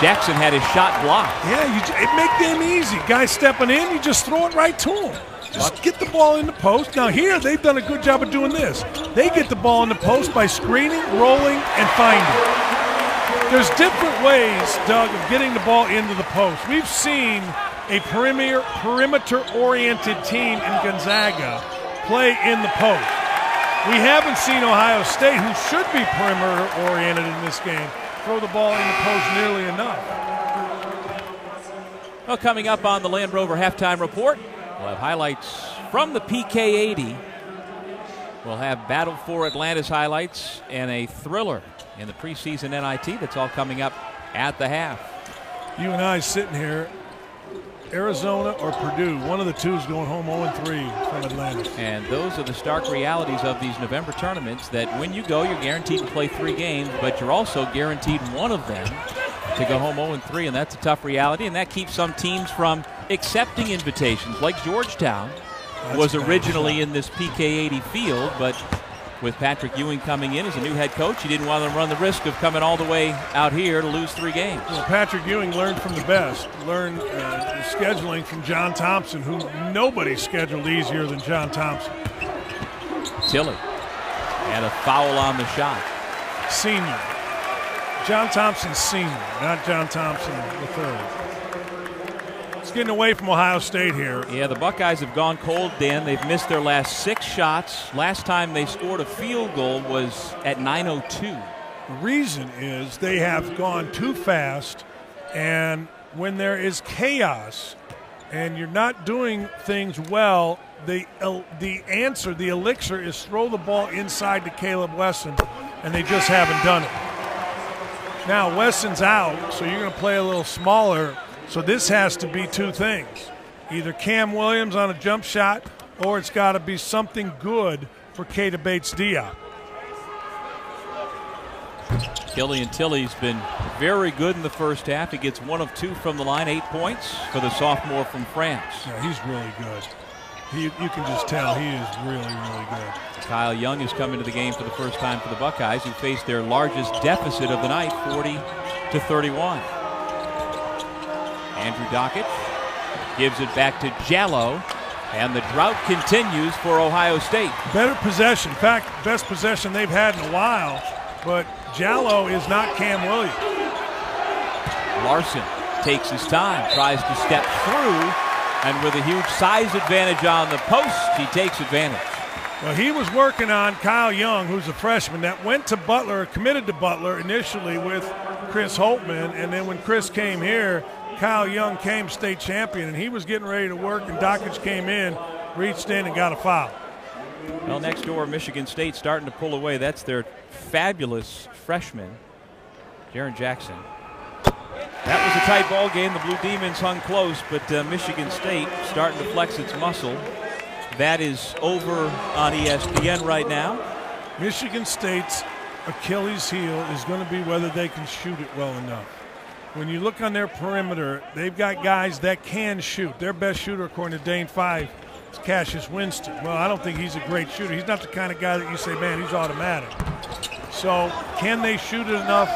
Speaker 2: Jackson had his shot blocked.
Speaker 1: Yeah, it make them easy. Guys stepping in, you just throw it right to him. Just get the ball in the post. Now here, they've done a good job of doing this. They get the ball in the post by screening, rolling, and finding. There's different ways, Doug, of getting the ball into the post. We've seen a perimeter-oriented team in Gonzaga play in the post. We haven't seen Ohio State, who should be perimeter-oriented in this game, throw the ball in the post nearly enough.
Speaker 2: Well, coming up on the Land Rover Halftime Report, we'll have highlights from the PK80. We'll have Battle for Atlantis highlights and a thriller in the preseason NIT. That's all coming up at the half.
Speaker 1: You and I sitting here, Arizona or Purdue, one of the two is going home 0-3 from Atlanta.
Speaker 2: And those are the stark realities of these November tournaments, that when you go, you're guaranteed to play 3 games, but you're also guaranteed one of them to go home 0-3, and that's a tough reality, and that keeps some teams from accepting invitations, like Georgetown was originally in this PK80 field, but with Patrick Ewing coming in as a new head coach, he didn't want to run the risk of coming all the way out here to lose 3 games.
Speaker 1: Well, Patrick Ewing learned from the best, learned scheduling from John Thompson, who nobody scheduled easier than John Thompson.
Speaker 2: Tilly, and a foul on the shot.
Speaker 1: Senior. John Thompson senior, not John Thompson III. It's getting away from Ohio State here.
Speaker 2: Yeah, the Buckeyes have gone cold, Dan. They've missed their last 6 shots. Last time they scored a field goal was at 9:02.
Speaker 1: The reason is they have gone too fast, and when there is chaos and you're not doing things well, the answer, the elixir, is throw the ball inside to Caleb Wesson, and they just haven't done it. Now Wesson's out, so you're going to play a little smaller. So this has to be 2 things. Either Cam Williams on a jump shot, or it's got to be something good for Keita Bates-Diop.
Speaker 2: Killian Tilly's been very good in the first half. He gets 1 of 2 from the line, 8 points for the sophomore from France.
Speaker 1: Yeah, he's really good. You can just tell he is really, really good.
Speaker 2: Kyle Young has come into the game for the first time for the Buckeyes, who faced their largest deficit of the night, 40-31. Andrew Dockett gives it back to Jallo, and the drought continues for Ohio State.
Speaker 1: Better possession. In fact, best possession they've had in a while, but Jallo is not Cam Williams.
Speaker 2: Larson takes his time, tries to step through, and with a huge size advantage on the post, he takes advantage.
Speaker 1: Well, he was working on Kyle Young, who's a freshman, that went to Butler, committed to Butler initially with Chris Holtman, and then when Chris came here, Kyle Young came state champion, and he was getting ready to work, and Dockage came in, reached in, and got a foul.
Speaker 2: Well, next door, Michigan State starting to pull away. That's their fabulous freshman, Jaren Jackson. That was a tight ball game. The Blue Demons hung close, but Michigan State starting to flex its muscle. That is over on ESPN right now.
Speaker 1: Michigan State's Achilles heel is going to be whether they can shoot it well enough. When you look on their perimeter, they've got guys that can shoot. Their best shooter, according to Dane Five, is Cassius Winston. Well, I don't think he's a great shooter. He's not the kind of guy that you say, man, he's automatic. So can they shoot it enough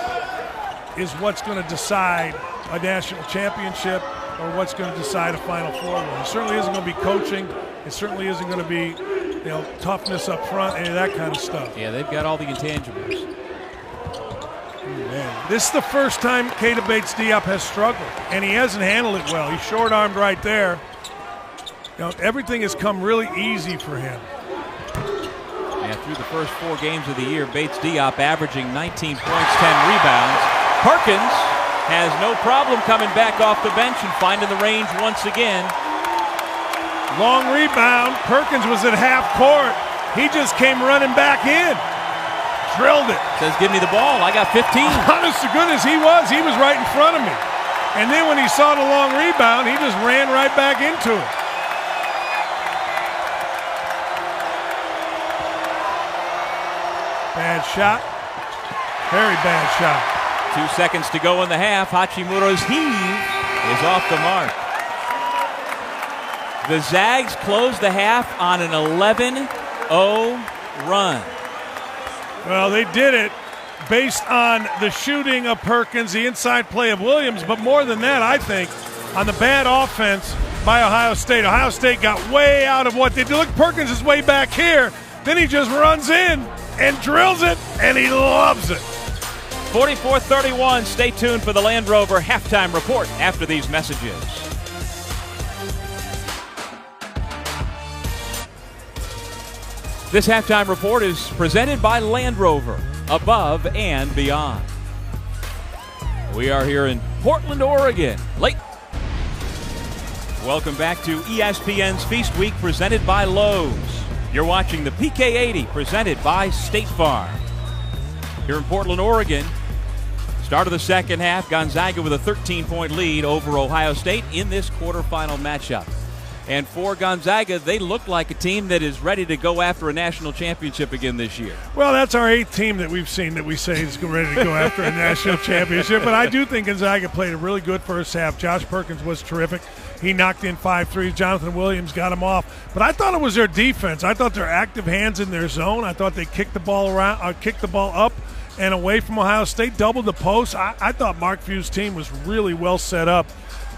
Speaker 1: is what's going to decide a national championship or what's going to decide a Final Four win. It certainly isn't going to be coaching. It certainly isn't going to be, toughness up front, any of that kind of stuff.
Speaker 2: Yeah, they've got all the intangibles.
Speaker 1: Man, This is the first time Keita Bates-Diop has struggled, and he hasn't handled it well. He's short-armed right there. You know, everything has come really easy for him.
Speaker 2: Yeah, through the first 4 games of the year, Bates-Diop averaging 19 points, 10 rebounds. Perkins has no problem coming back off the bench and finding the range once again.
Speaker 1: Long rebound. Perkins was at half court. He just came running back in. Drilled it.
Speaker 2: Says, give me the ball. I got 15.
Speaker 1: Honest to goodness, he was right in front of me. And then when he saw the long rebound, he just ran right back into it. Bad shot. Very bad shot.
Speaker 2: 2 seconds to go in the half. Hachimuro's heave is off the mark. The Zags close the half on an 11-0 run.
Speaker 1: Well, they did it based on the shooting of Perkins, the inside play of Williams, but more than that, I think, on the bad offense by Ohio State. Ohio State got way out of what they did. Look, Perkins is way back here. Then he just runs in and drills it, and he loves it.
Speaker 2: 44-31. Stay tuned for the Land Rover halftime report after these messages. This halftime report is presented by Land Rover, above and beyond. We are here in Portland, Oregon. Welcome back to ESPN's Feast Week, presented by Lowe's. You're watching the PK80, presented by State Farm. Here in Portland, Oregon, start of the second half, Gonzaga with a 13-point lead over Ohio State in this quarterfinal matchup. And for Gonzaga, they look like a team that is ready to go after a national championship again this year.
Speaker 1: Well, that's our 8th team that we've seen that we say is ready to go after a national championship. But I do think Gonzaga played a really good first half. Josh Perkins was terrific. He knocked in 5 threes. Jonathan Williams got him off. But I thought it was their defense. I thought their active hands in their zone. I thought they kicked the ball around, kicked the ball up and away from Ohio State, doubled the post. I thought Mark Few's team was really well set up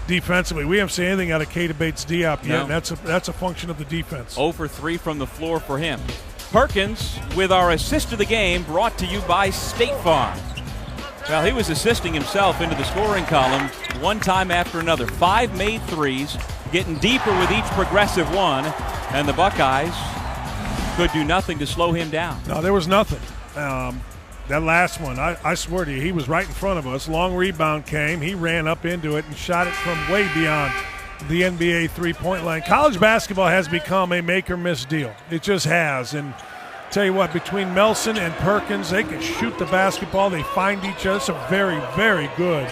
Speaker 1: defensively. We haven't seen anything out of Keita Bates-Diop yet, and that's a function of the defense.
Speaker 2: 0 for 3 from the floor for him. Perkins with our assist of the game, brought to you by State Farm. Well, he was assisting himself into the scoring column one time after another. 5 made threes, getting deeper with each progressive one, and the Buckeyes could do nothing to slow him down.
Speaker 1: No, there was nothing. That last one, I swear to you, he was right in front of us. Long rebound came. He ran up into it and shot it from way beyond the NBA three-point line. College basketball has become a make-or-miss deal. It just has. And tell you what, between Melson and Perkins, they can shoot the basketball. They find each other. It's a very, very good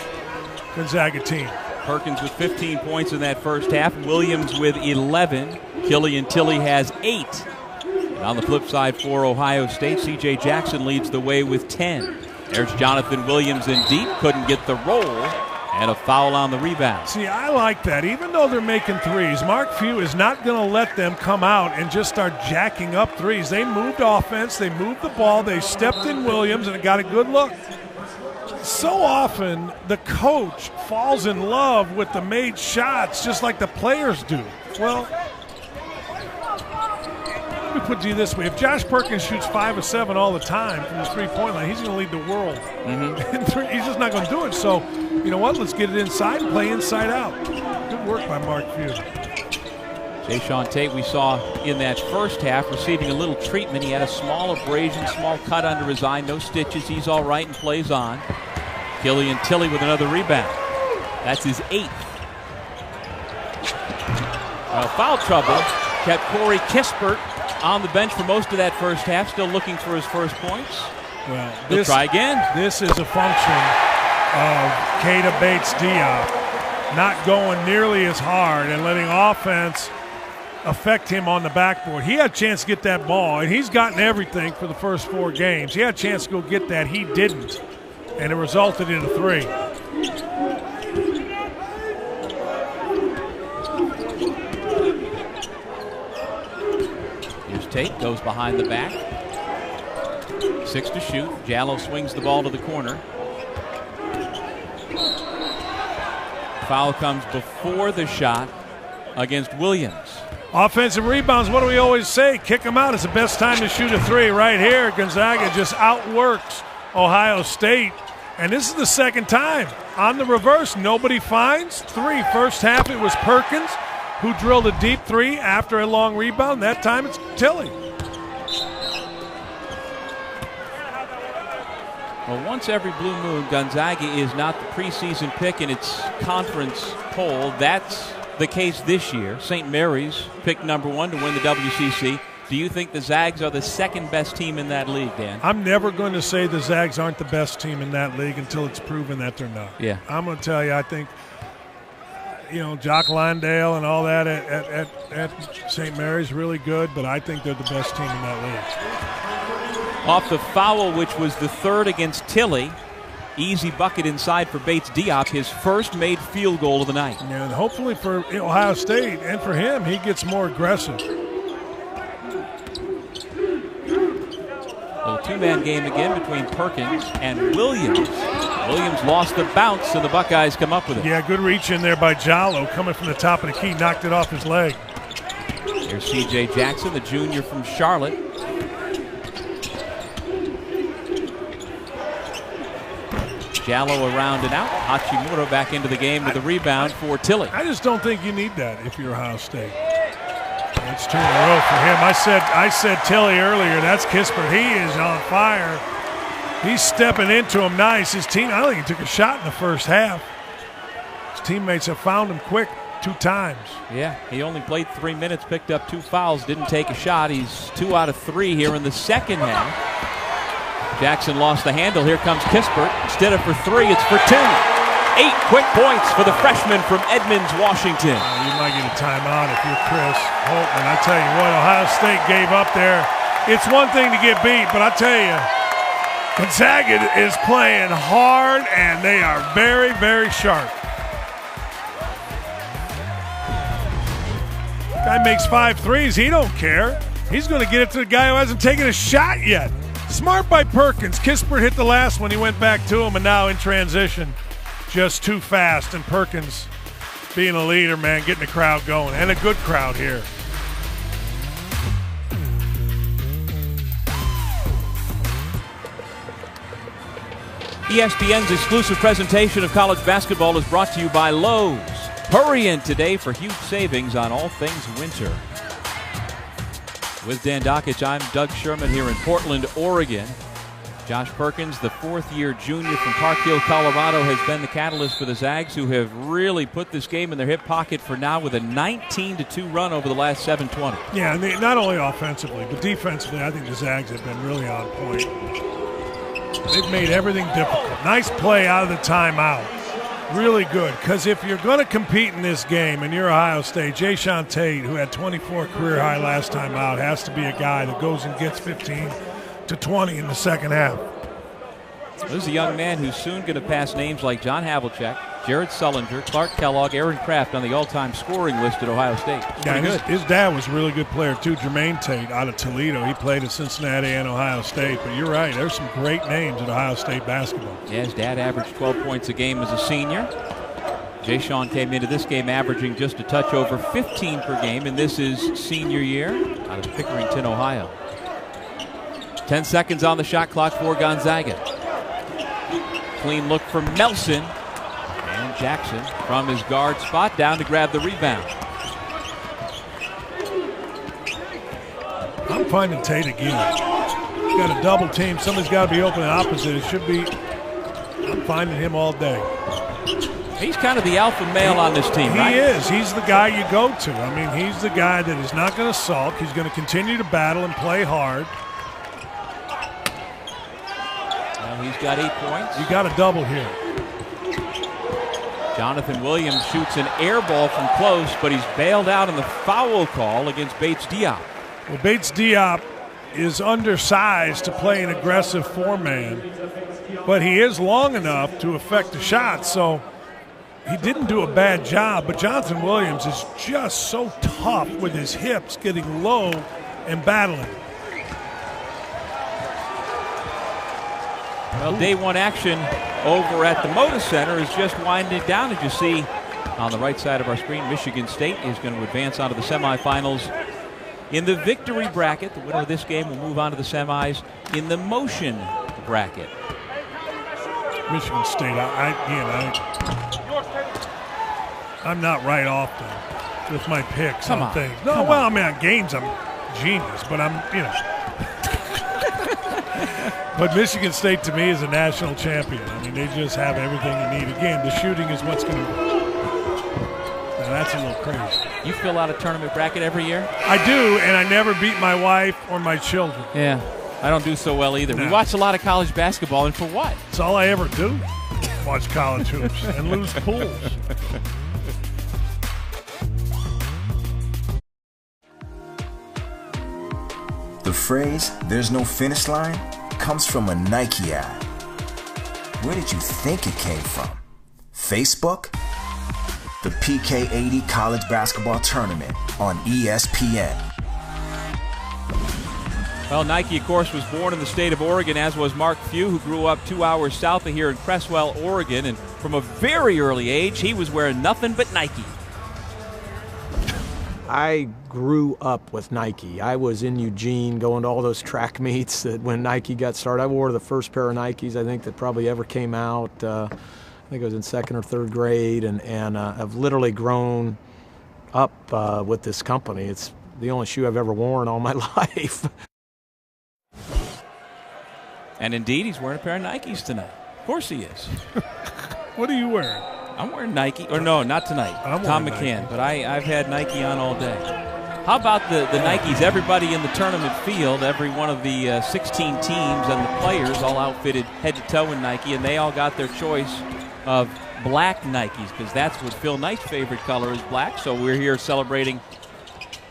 Speaker 1: Gonzaga team.
Speaker 2: Perkins with 15 points in that first half. Williams with 11. Killian Tilly has 8. On the flip side for Ohio State, C.J. Jackson leads the way with 10. There's Jonathan Williams in deep, couldn't get the roll, and a foul on the rebound.
Speaker 1: See, I like that. Even though they're making threes, Mark Few is not going to let them come out and just start jacking up threes. They moved offense, they moved the ball, they stepped in Williams, and it got a good look. So often, the coach falls in love with the made shots just like the players do. Well, let me put it to you this way. If Josh Perkins shoots 5 of 7 all the time from the three-point line, he's going to lead the world. He's just not going to do it. So, you know what? Let's get it inside and play inside out. Good work by Mark Few.
Speaker 2: Jayshawn Tate, we saw in that first half, receiving a little treatment. He had a small abrasion, small cut under his eye, no stitches. He's all right and plays on. Killian Tilly with another rebound. That's his 8th. Well, foul trouble kept Corey Kispert on the bench for most of that first half, still looking for his first points.
Speaker 1: Well,
Speaker 2: He'll try again.
Speaker 1: This is a function of Keita Bates-Diop not going nearly as hard and letting offense affect him on the backboard. He had a chance to get that ball, and he's gotten everything for the first 4 games. He had a chance to go get that. He didn't, and it resulted in a 3.
Speaker 2: Tate goes behind the back. 6 to shoot. Jallo swings the ball to the corner. Foul comes before the shot against Williams.
Speaker 1: Offensive rebounds, what do we always say? Kick them out. It's the best time to shoot a 3 right here. Gonzaga just outworks Ohio State. And this is the second time. On the reverse, nobody finds 3. First half, it was Perkins who drilled a deep 3 after a long rebound. That time it's Tilly.
Speaker 2: Well, once every blue moon, Gonzaga is not the preseason pick in its conference poll. That's the case this year. St. Mary's picked number 1 to win the WCC. Do you think the Zags are the second best team in that league, Dan?
Speaker 1: I'm never going to say the Zags aren't the best team in that league until it's proven that they're not.
Speaker 2: Yeah.
Speaker 1: I'm going to tell you, I think, Jock Landale and all that at St. Mary's really good, but I think they're the best team in that league.
Speaker 2: Off the foul, which was the 3rd against Tilly. Easy bucket inside for Bates Diop, his first made field goal of the night.
Speaker 1: And hopefully for Ohio State and for him, he gets more aggressive.
Speaker 2: Little 2-man game again between Perkins and Williams. Williams lost the bounce, and the Buckeyes come up with it.
Speaker 1: Yeah, good reach in there by Jallo, coming from the top of the key, knocked it off his leg.
Speaker 2: Here's C.J. Jackson, the junior from Charlotte. Jallo around and out. Hachimura back into the game with the rebound for Tilly.
Speaker 1: I just don't think you need that if you're Ohio State. It's 2 in a row for him. I said Tilly earlier. That's Kispert. He is on fire. He's stepping into him nice. His team, I think he took a shot in the first half. His teammates have found him quick 2 times.
Speaker 2: Yeah, he only played 3 minutes, picked up 2 fouls, didn't take a shot. He's 2 out of 3 here in the second half. Jackson lost the handle. Here comes Kispert. Instead of for 3, it's for 2. 8 quick points for the freshman from Edmonds, Washington.
Speaker 1: You might get a timeout if you're Chris Holtman. I tell you what, Ohio State gave up there. It's one thing to get beat, but I tell you, Gonzaga is playing hard, and they are very, very sharp. Guy makes 5 threes. He don't care. He's going to get it to the guy who hasn't taken a shot yet. Smart by Perkins. Kispert hit the last one. He went back to him, and now in transition, just too fast. And Perkins being a leader, man, getting the crowd going. And a good crowd here.
Speaker 2: ESPN's exclusive presentation of college basketball is brought to you by Lowe's. Hurry in today for huge savings on all things winter. With Dan Dockich, I'm Doug Sherman here in Portland, Oregon. Josh Perkins, the 4th-year junior from Park Hill, Colorado, has been the catalyst for the Zags, who have really put this game in their hip pocket for now with a 19-2 run over the last 7:20.
Speaker 1: Yeah, and not only offensively, but defensively, I think the Zags have been really on point. They've made everything difficult. Nice play out of the timeout. Really good, because if you're going to compete in this game and you're Ohio State, Jayshawn Tate, who had 24 career high last time out, has to be a guy that goes and gets 15 to 20 in the second half.
Speaker 2: This is a young man who's soon going to pass names like John Havlicek, Jared Sullinger, Clark Kellogg, Aaron Kraft on the all-time scoring list at Ohio State.
Speaker 1: Yeah, his dad was a really good player too, Jermaine Tate out of Toledo. He played at Cincinnati and Ohio State. But you're right, there's some great names at Ohio State basketball.
Speaker 2: Yeah, his dad averaged 12 points a game as a senior. Jayshawn came into this game averaging just a touch over 15 per game, and this is senior year out of Pickerington, Ohio. 10 seconds on the shot clock for Gonzaga. Clean look from Nelson. And Jackson from his guard spot down to grab the rebound.
Speaker 1: I'm finding Tate again. He's got a double team. Somebody's got to be open and opposite. It should be. I'm finding him all day.
Speaker 2: He's kind of the alpha male on this team, right?
Speaker 1: He is. He's the guy you go to. I mean, he's the guy that is not going to sulk. He's going to continue to battle and play hard.
Speaker 2: Well, he's got 8 points.
Speaker 1: You got a double here.
Speaker 2: Jonathan Williams shoots an air ball from close, but he's bailed out on the foul call against Bates Diop.
Speaker 1: Well, Bates Diop is undersized to play an aggressive 4-man, but he is long enough to affect the shot, so he didn't do a bad job. But Jonathan Williams is just so tough with his hips, getting low and battling.
Speaker 2: Well, day one action over at the Moda Center is just winding down. As you see on the right side of our screen, Michigan State is going to advance onto the semifinals in the victory bracket. The winner of this game will move on to the semis in the motion bracket.
Speaker 1: Michigan State. I'm not right often with my picks on things. No, well, I mean, on games, I'm genius, but But Michigan State, to me, is a national champion. I mean, they just have everything you need. Again, the shooting is what's going to. Now, that's a little crazy.
Speaker 2: You fill out a tournament bracket every year?
Speaker 1: I do, and I never beat my wife or my children.
Speaker 2: Yeah, I don't do so well either.
Speaker 1: No.
Speaker 2: We watch a lot of college basketball, and for what?
Speaker 1: That's all I ever do. Watch college hoops and lose pools.
Speaker 3: The phrase, "there's no finish line," comes from a Nike ad. Where did you think it came from? Facebook? The PK80 College Basketball Tournament on ESPN.
Speaker 2: Well, Nike, of course, was born in the state of Oregon, as was Mark Few, who grew up 2 hours south of here in Cresswell, Oregon. And from a very early age, he was wearing nothing but Nike.
Speaker 4: I grew up with Nike. I was in Eugene going to all those track meets that when Nike got started. I wore the first pair of Nikes I think that probably ever came out. I think I was in 2nd or 3rd grade, and I've literally grown up with this company. It's the only shoe I've ever worn all my life.
Speaker 2: And indeed, he's wearing a pair of Nikes tonight. Of course he is.
Speaker 1: What are you wearing?
Speaker 2: I'm wearing Nike. Or no, not tonight. Tom McCann.
Speaker 1: Nike.
Speaker 2: But I've had Nike on all day. How about the Nikes? Everybody in the tournament field, every one of the 16 teams and the players all outfitted head to toe in Nike, and they all got their choice of black Nikes because that's what Phil Knight's favorite color is, black. So we're here celebrating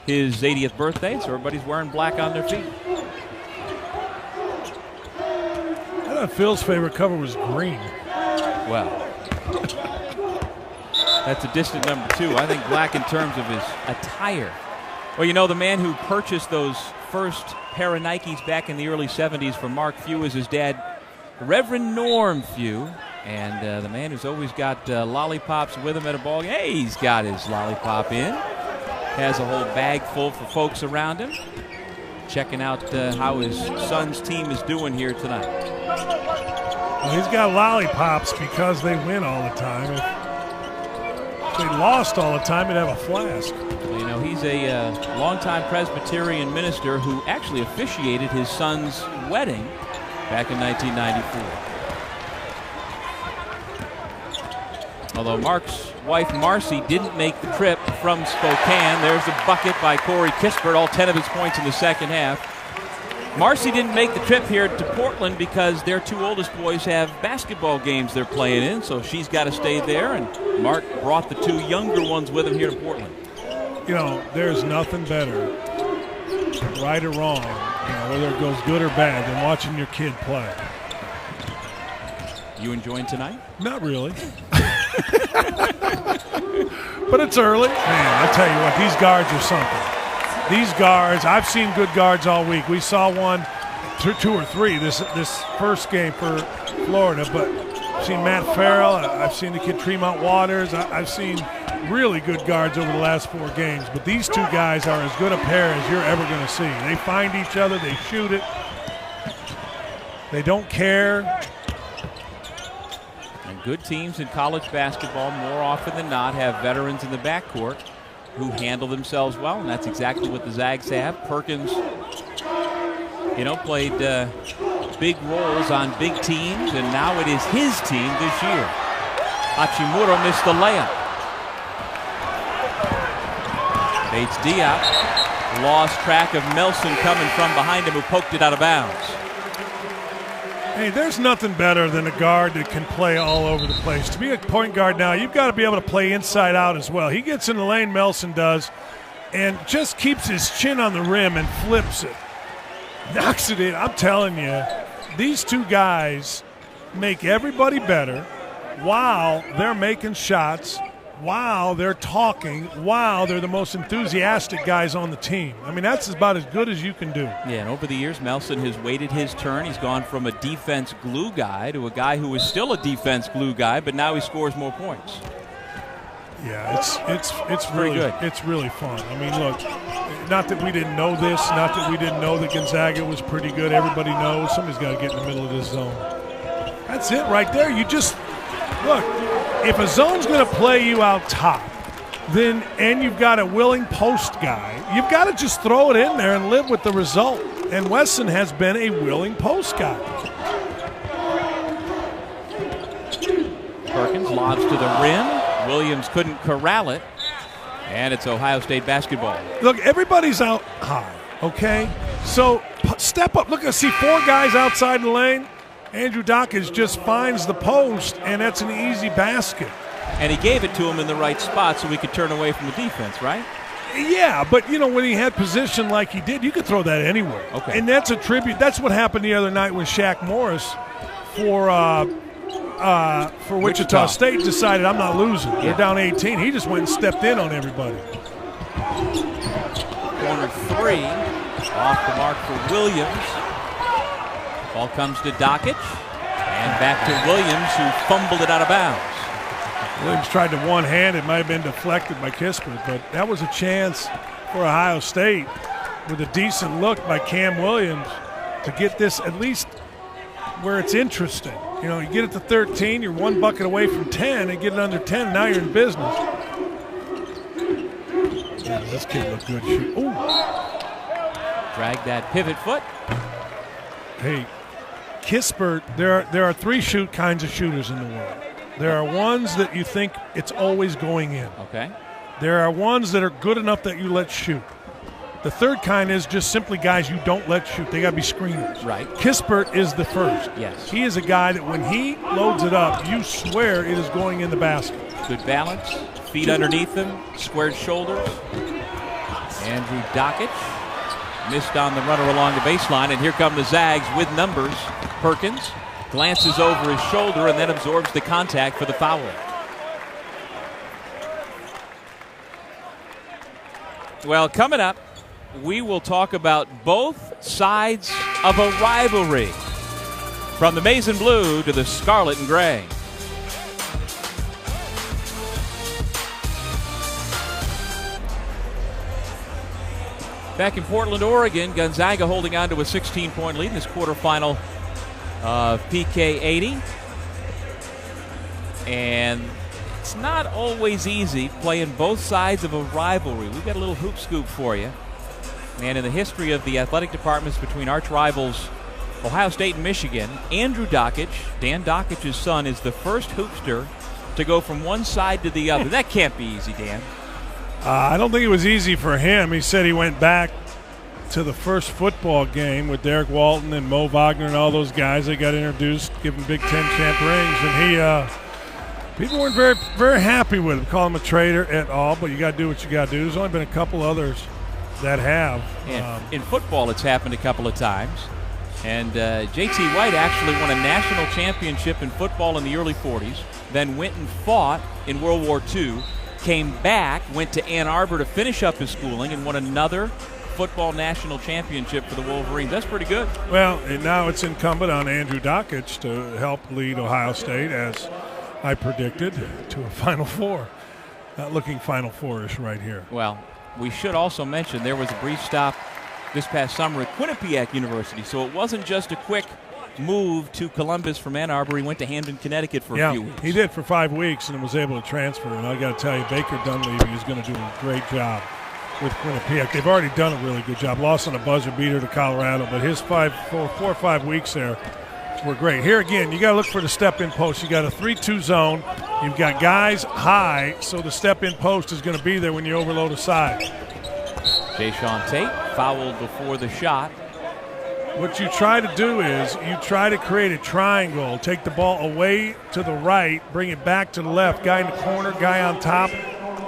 Speaker 2: his 80th birthday, so everybody's wearing black on their feet.
Speaker 1: I thought Phil's favorite color was green.
Speaker 2: Well, that's a distant number 2. I think black in terms of his attire. Well, you know, the man who purchased those first pair of Nikes back in the early 70s for Mark Few is his dad, Reverend Norm Few. And the man who's always got lollipops with him at a ball game. Hey, he's got his lollipop in. Has a whole bag full for folks around him. Checking out how his son's team is doing here tonight.
Speaker 1: Well, he's got lollipops because they win all the time. If they lost all the time, he'd have a flask.
Speaker 2: Well, you know, he's a longtime Presbyterian minister who actually officiated his son's wedding back in 1994. Although Mark's wife, Marcy, didn't make the trip from Spokane. There's a bucket by Corey Kispert, all 10 of his points in the second half. Marcy didn't make the trip here to Portland because their 2 oldest boys have basketball games they're playing in, so she's got to stay there, and Mark brought the 2 younger ones with him here to Portland.
Speaker 1: You know, there's nothing better, right or wrong, whether it goes good or bad, than watching your kid play.
Speaker 2: You enjoying tonight?
Speaker 1: Not really. But it's early. Man, I tell you what, these guards are something. These guards, I've seen good guards all week. We saw 1, 2 or 3 this first game for Florida, but I've seen Matt Farrell. I've seen the kid Tremont Waters. I've seen really good guards over the last 4 games, but these 2 guys are as good a pair as you're ever going to see. They find each other. They shoot it. They don't care.
Speaker 2: Good teams in college basketball more often than not have veterans in the backcourt who handle themselves well, and that's exactly what the Zags have. Perkins, played big roles on big teams, and now it is his team this year. Hachimura missed the layup. Bates Diop lost track of Melson coming from behind him, who poked it out of bounds.
Speaker 1: Hey, there's nothing better than a guard that can play all over the place. To be a point guard now, you've got to be able to play inside out as well. He gets in the lane, Melson does, and just keeps his chin on the rim and flips it. Knocks it in. I'm telling you, these 2 guys make everybody better while they're making shots, while they're talking, while they're the most enthusiastic guys on the team. I mean, that's about as good as you can do.
Speaker 2: Yeah, and over the years, Melson has waited his turn. He's gone from a defense glue guy to a guy who is still a defense glue guy, but now he scores more points.
Speaker 1: Yeah, it's
Speaker 2: pretty
Speaker 1: really
Speaker 2: good.
Speaker 1: It's really fun. I mean, look, not that we didn't know this, not that we didn't know that Gonzaga was pretty good. Everybody knows somebody's got to get in the middle of this zone. that's it right there. You just look, if a zone's going to play you out top, and you've got a willing post guy, you've got to just throw it in there and live with the result. And Wesson has been a willing post guy.
Speaker 2: Perkins lobs to the rim. Williams couldn't corral it. And it's Ohio State basketball.
Speaker 1: Look, everybody's out high, okay? So step up. Look, I see 4 guys outside the lane. Andrew Dockage just finds the post, and that's an easy basket.
Speaker 2: And he gave it to him in the right spot so we could turn away from the defense, right?
Speaker 1: Yeah, but, when he had position like he did, you could throw that anywhere.
Speaker 2: Okay.
Speaker 1: And that's a tribute. That's what happened the other night when Shaq Morris for Wichita State decided, I'm not losing.
Speaker 2: Yeah.
Speaker 1: They're down 18. He just went and stepped in on everybody.
Speaker 2: Corner 3, off the mark for Williams. Ball comes to Dockage, and back to Williams, who fumbled it out of bounds.
Speaker 1: Williams tried to one-hand. It might have been deflected by Kispert, but that was a chance for Ohio State with a decent look by Cam Williams to get this at least where it's interesting. You get it to 13, you're 1 bucket away from 10, and get it under 10, now you're in business. Yeah, this kid looked good. Ooh.
Speaker 2: Drag that pivot foot.
Speaker 1: Hey, Kispert, there are 3 kinds of shooters in the world. There are ones that you think it's always going in.
Speaker 2: Okay.
Speaker 1: There are ones that are good enough that you let shoot. The third kind is just simply guys you don't let shoot. They got to be screeners.
Speaker 2: Right.
Speaker 1: Kispert is the first.
Speaker 2: Yes.
Speaker 1: He is a guy that when he loads it up, you swear it is going in the basket.
Speaker 2: Good balance. Feet underneath him. Squared shoulders. Andrew Dockage missed on the runner along the baseline, and here come the Zags with numbers. Perkins glances over his shoulder and then absorbs the contact for the foul. Well, coming up, we will talk about both sides of a rivalry, from the maize and blue to the scarlet and gray. Back in Portland, Oregon, Gonzaga holding on to a 16-point lead in this quarterfinal of PK 80. And it's not always easy playing both sides of a rivalry. We've got a little hoop scoop for you. And in the history of the athletic departments between arch rivals Ohio State and Michigan, Andrew Dockage, Dan Dockage's son, is the first hoopster to go from one side to the other. That can't be easy, Dan.
Speaker 1: I don't think it was easy for him. He said he went back to the first football game with Derek Walton and Mo Wagner and all those guys. They got introduced, given Big Ten champ rings, and people weren't very, very happy with him. Call him a traitor at all, but you got to do what you got to do. There's only been a couple others that have.
Speaker 2: And in football, it's happened a couple of times. And J.T. White actually won a national championship in football in the early 40s, then went and fought in World War II, came back, went to Ann Arbor to finish up his schooling, and won another football national championship for the Wolverines. That's pretty good.
Speaker 1: Well, and now it's incumbent on Andrew Dockage to help lead Ohio State, as I predicted, to a Final Four. Not looking Final Four-ish right here.
Speaker 2: Well, we should also mention there was a brief stop this past summer at Quinnipiac University, so it wasn't just a quick move to Columbus from Ann Arbor. He went to Hamden, Connecticut for a few weeks.
Speaker 1: He did for 5 weeks and was able to transfer. And I got to tell you, Baker Dunleavy is going to do a great job with Quinnipiac. They've already done a really good job. Lost on a buzzer beater to Colorado, but his 4 or 5 weeks there were great. Here again, you got to look for the step-in post. You got a 3-2 zone. You've got guys high, so the step-in post is going to be there when you overload a side.
Speaker 2: Jayshawn Tate fouled before the shot.
Speaker 1: What you try to do is you try to create a triangle, take the ball away to the right, bring it back to the left. Guy in the corner, guy on top.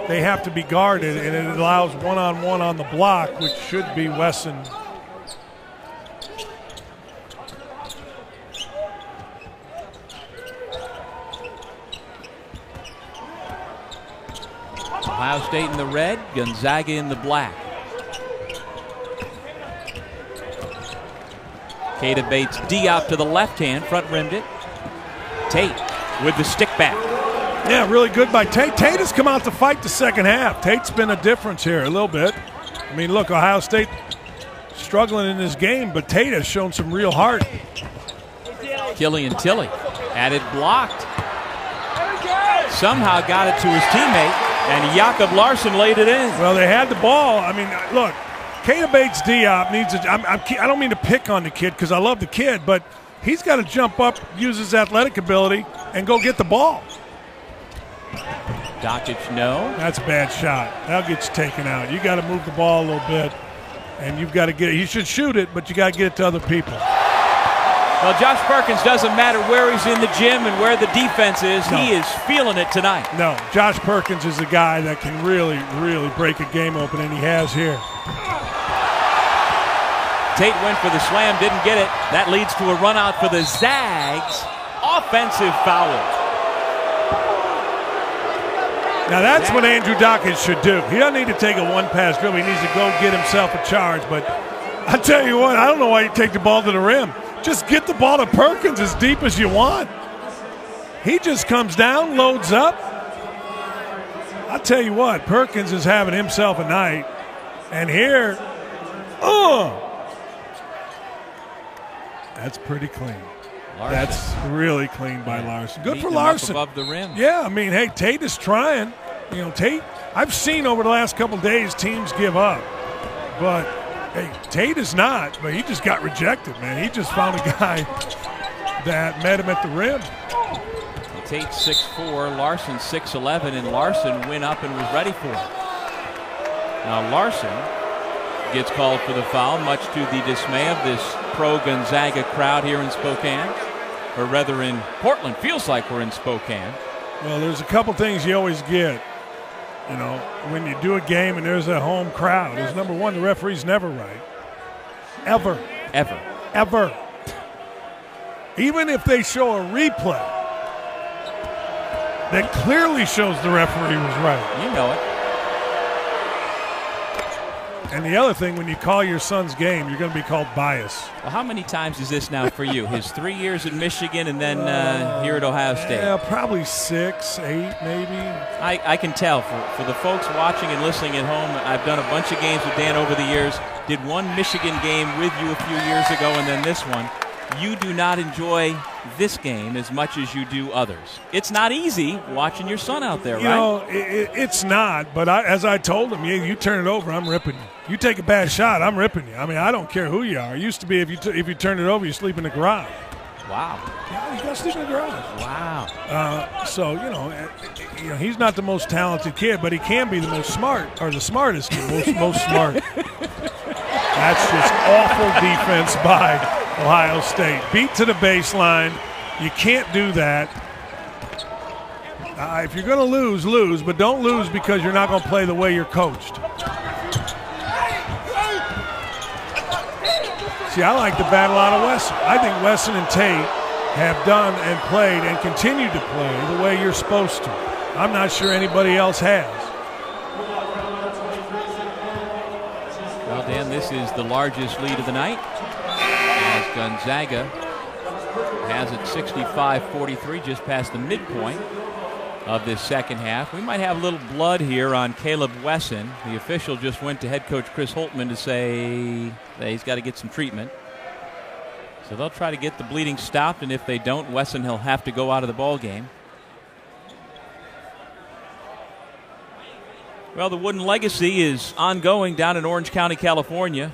Speaker 1: They have to be guarded, and it allows one-on-one on the block, which should be Wesson.
Speaker 2: Ohio State in the red, Gonzaga in the black. Keita Bates D out to the left hand, front rimmed it. Tate with the stick back.
Speaker 1: Yeah, really good by Tate. Tate has come out to fight the second half. Tate's been a difference here a little bit. I mean, look, Ohio State struggling in this game, but Tate has shown some real heart.
Speaker 2: Killian Tilly Had it blocked. Somehow got it to his teammate, and Jakob Larson laid it in.
Speaker 1: Well, they had the ball. I mean, look, Keita Bates-Diop needs to – I don't mean to pick on the kid because I love the kid, but he's got to jump up, use his athletic ability, and go get the ball.
Speaker 2: Doncic, no.
Speaker 1: That's a bad shot. That'll get you taken out. You got to move the ball a little bit, and you've got to get it. You should shoot it, but you got to get it to other people.
Speaker 2: Well, Josh Perkins doesn't matter where he's in the gym and where the defense is.
Speaker 1: No.
Speaker 2: He is feeling it tonight.
Speaker 1: No, Josh Perkins is a guy that can really, really break a game open, and he has here.
Speaker 2: Tate went for the slam, didn't get it. That leads to a run out for the Zags. Offensive foul.
Speaker 1: Now that's what Andrew Doncic should do. He doesn't need to take a one-pass dribble. He needs to go get himself a charge. But I tell you what, I don't know why you take the ball to the rim. Just get the ball to Perkins as deep as you want. He just comes down, loads up. I tell you what, Perkins is having himself a night. And here, that's pretty clean.
Speaker 2: Larson.
Speaker 1: That's really clean by Larson. Good for
Speaker 2: Beating him
Speaker 1: Larson.
Speaker 2: up above the rim.
Speaker 1: Yeah, I mean, hey, Tate is trying. You know, Tate, I've seen over the last couple days teams give up. But, hey, Tate is not. But he just got rejected, man. He just found a guy that met him at the rim.
Speaker 2: Tate 6'4", Larson 6'11", and Larson went up and was ready for it. Now Larson gets called for the foul, much to the dismay of this pro-Gonzaga crowd here in Spokane. Or rather in Portland. Feels like we're in Spokane.
Speaker 1: Well, there's a couple things you always get, you know, when you do a game and there's a home crowd. Is number one, the referee's never right. Ever.
Speaker 2: Ever.
Speaker 1: Ever. Even if they show a replay that clearly shows the referee was right.
Speaker 2: You know it.
Speaker 1: And the other thing, when you call your son's game, you're going to be called bias.
Speaker 2: Well, how many times is this now for you? His 3 years in Michigan and then here at Ohio State?
Speaker 1: Yeah, probably 6, 8 maybe.
Speaker 2: I can tell. For the folks watching and listening at home, I've done a bunch of games with Dan over the years. Did one Michigan game with you a few years ago and then this one. You do not enjoy this game as much as you do others. It's not easy watching your son out there, right?
Speaker 1: You know, it's not, but as I told him, you turn it over, I'm ripping you. You take a bad shot, I'm ripping you. I mean, I don't care who you are. It used to be if you turn it over, you sleep in the garage.
Speaker 2: Wow.
Speaker 1: Yeah, you got to sleep in the garage.
Speaker 2: Wow.
Speaker 1: So, you know, he's not the most talented kid, but he can be the most smart, or the smartest kid, most smart. That's just awful defense by Ohio State. Beat to the baseline. You can't do that. If you're going to lose, lose, but don't lose because you're not going to play the way you're coached. See, I like the battle out of Wesson. I think Wesson and Tate have done and played and continue to play the way you're supposed to. I'm not sure anybody else has.
Speaker 2: Well, Dan, this is the largest lead of the night as Gonzaga has it 65-43, just past the midpoint of this second half. We might have a little blood here on Caleb Wesson. The official just went to head coach Chris Holtman to say that he's got to get some treatment. So they'll try to get the bleeding stopped, and if they don't, Wesson will have to go out of the ball game. Well, the Wooden Legacy is ongoing down in Orange County, California.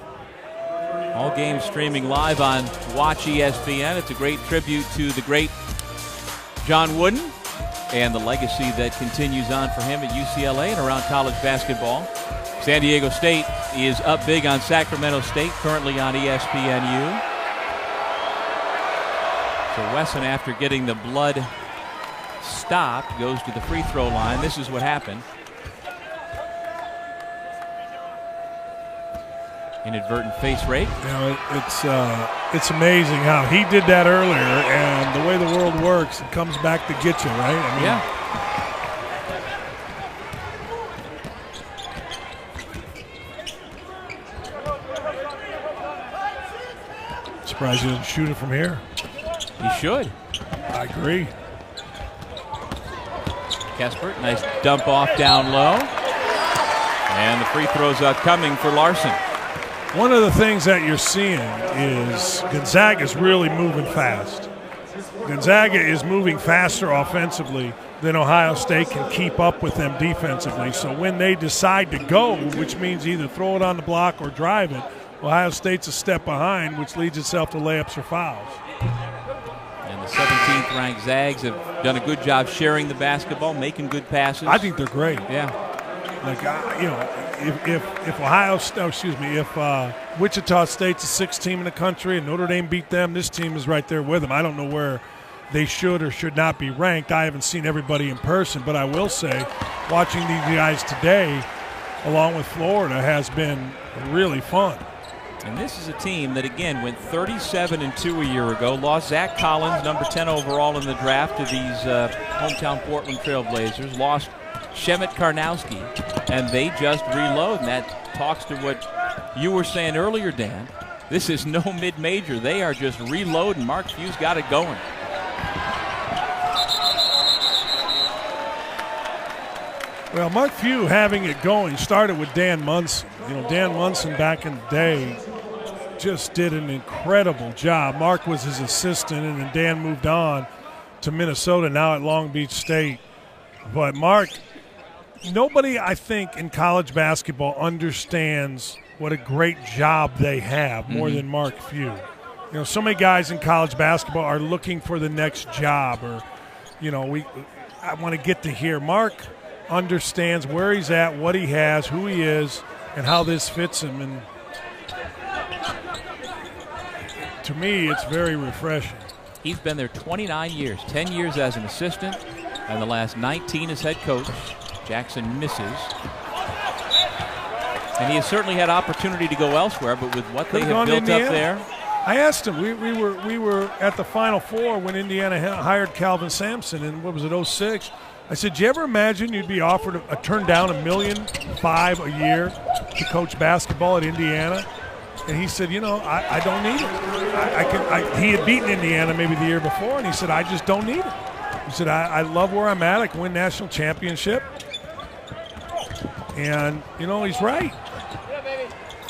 Speaker 2: All games streaming live on Watch ESPN. It's a great tribute to the great John Wooden and the legacy that continues on for him at UCLA and around college basketball. San Diego State is up big on Sacramento State, currently on ESPNU. So Wesson, after getting the blood stopped, goes to the free throw line. This is what happened. Inadvertent face rape.
Speaker 1: You know, it's amazing how he did that earlier, and the way the world works, it comes back to get you, right? I mean,
Speaker 2: yeah.
Speaker 1: Surprised he doesn't shoot it from here.
Speaker 2: He should.
Speaker 1: I agree.
Speaker 2: Kespert, nice dump off down low. And the free throws are coming for Larson.
Speaker 1: One of the things that you're seeing is Gonzaga's really moving fast. Gonzaga is moving faster offensively than Ohio State can keep up with them defensively. So when they decide to go, which means either throw it on the block or drive it, Ohio State's a step behind, which leads itself to layups or fouls.
Speaker 2: And the 17th ranked Zags have done a good job sharing the basketball, making good passes.
Speaker 1: I think they're great.
Speaker 2: Yeah.
Speaker 1: Like, if Wichita State's the sixth team in the country and Notre Dame beat them, this team is right there with them. I don't know where they should or should not be ranked. I haven't seen everybody in person, but I will say watching these guys today, along with Florida, has been really fun.
Speaker 2: And this is a team that, again, went 37-2 a year ago, lost Zach Collins, number 10 overall in the draft, to these hometown Portland Trailblazers, lost Shemet Karnowski, and they just reload. And that talks to what you were saying earlier, Dan. This is no mid-major. They are just reloading. Mark Few's got it going.
Speaker 1: Well, Mark Few having it going started with Dan Munson. You know, Dan Munson back in the day just did an incredible job. Mark was his assistant, and then Dan moved on to Minnesota, now at Long Beach State. But Mark, nobody, I think, in college basketball understands what a great job they have more than Mark Few. You know, so many guys in college basketball are looking for the next job, or, you know, I want to get to here. Mark understands where he's at, what he has, who he is, and how this fits him. And to me, it's very refreshing.
Speaker 2: He's been there 29 years, 10 years as an assistant, and the last 19 as head coach. Jackson misses. And he has certainly had opportunity to go elsewhere, but with what they have built up there.
Speaker 1: I asked him, we were at the Final Four when Indiana hired Calvin Sampson in, what was it, 06? I said, do you ever imagine you'd be offered a turn down $1.5 million a year to coach basketball at Indiana? And he said, you know, I don't need it. He had beaten Indiana maybe the year before, and he said, I just don't need it. He said, I love where I'm at. I can win national championship. And, you know, he's right.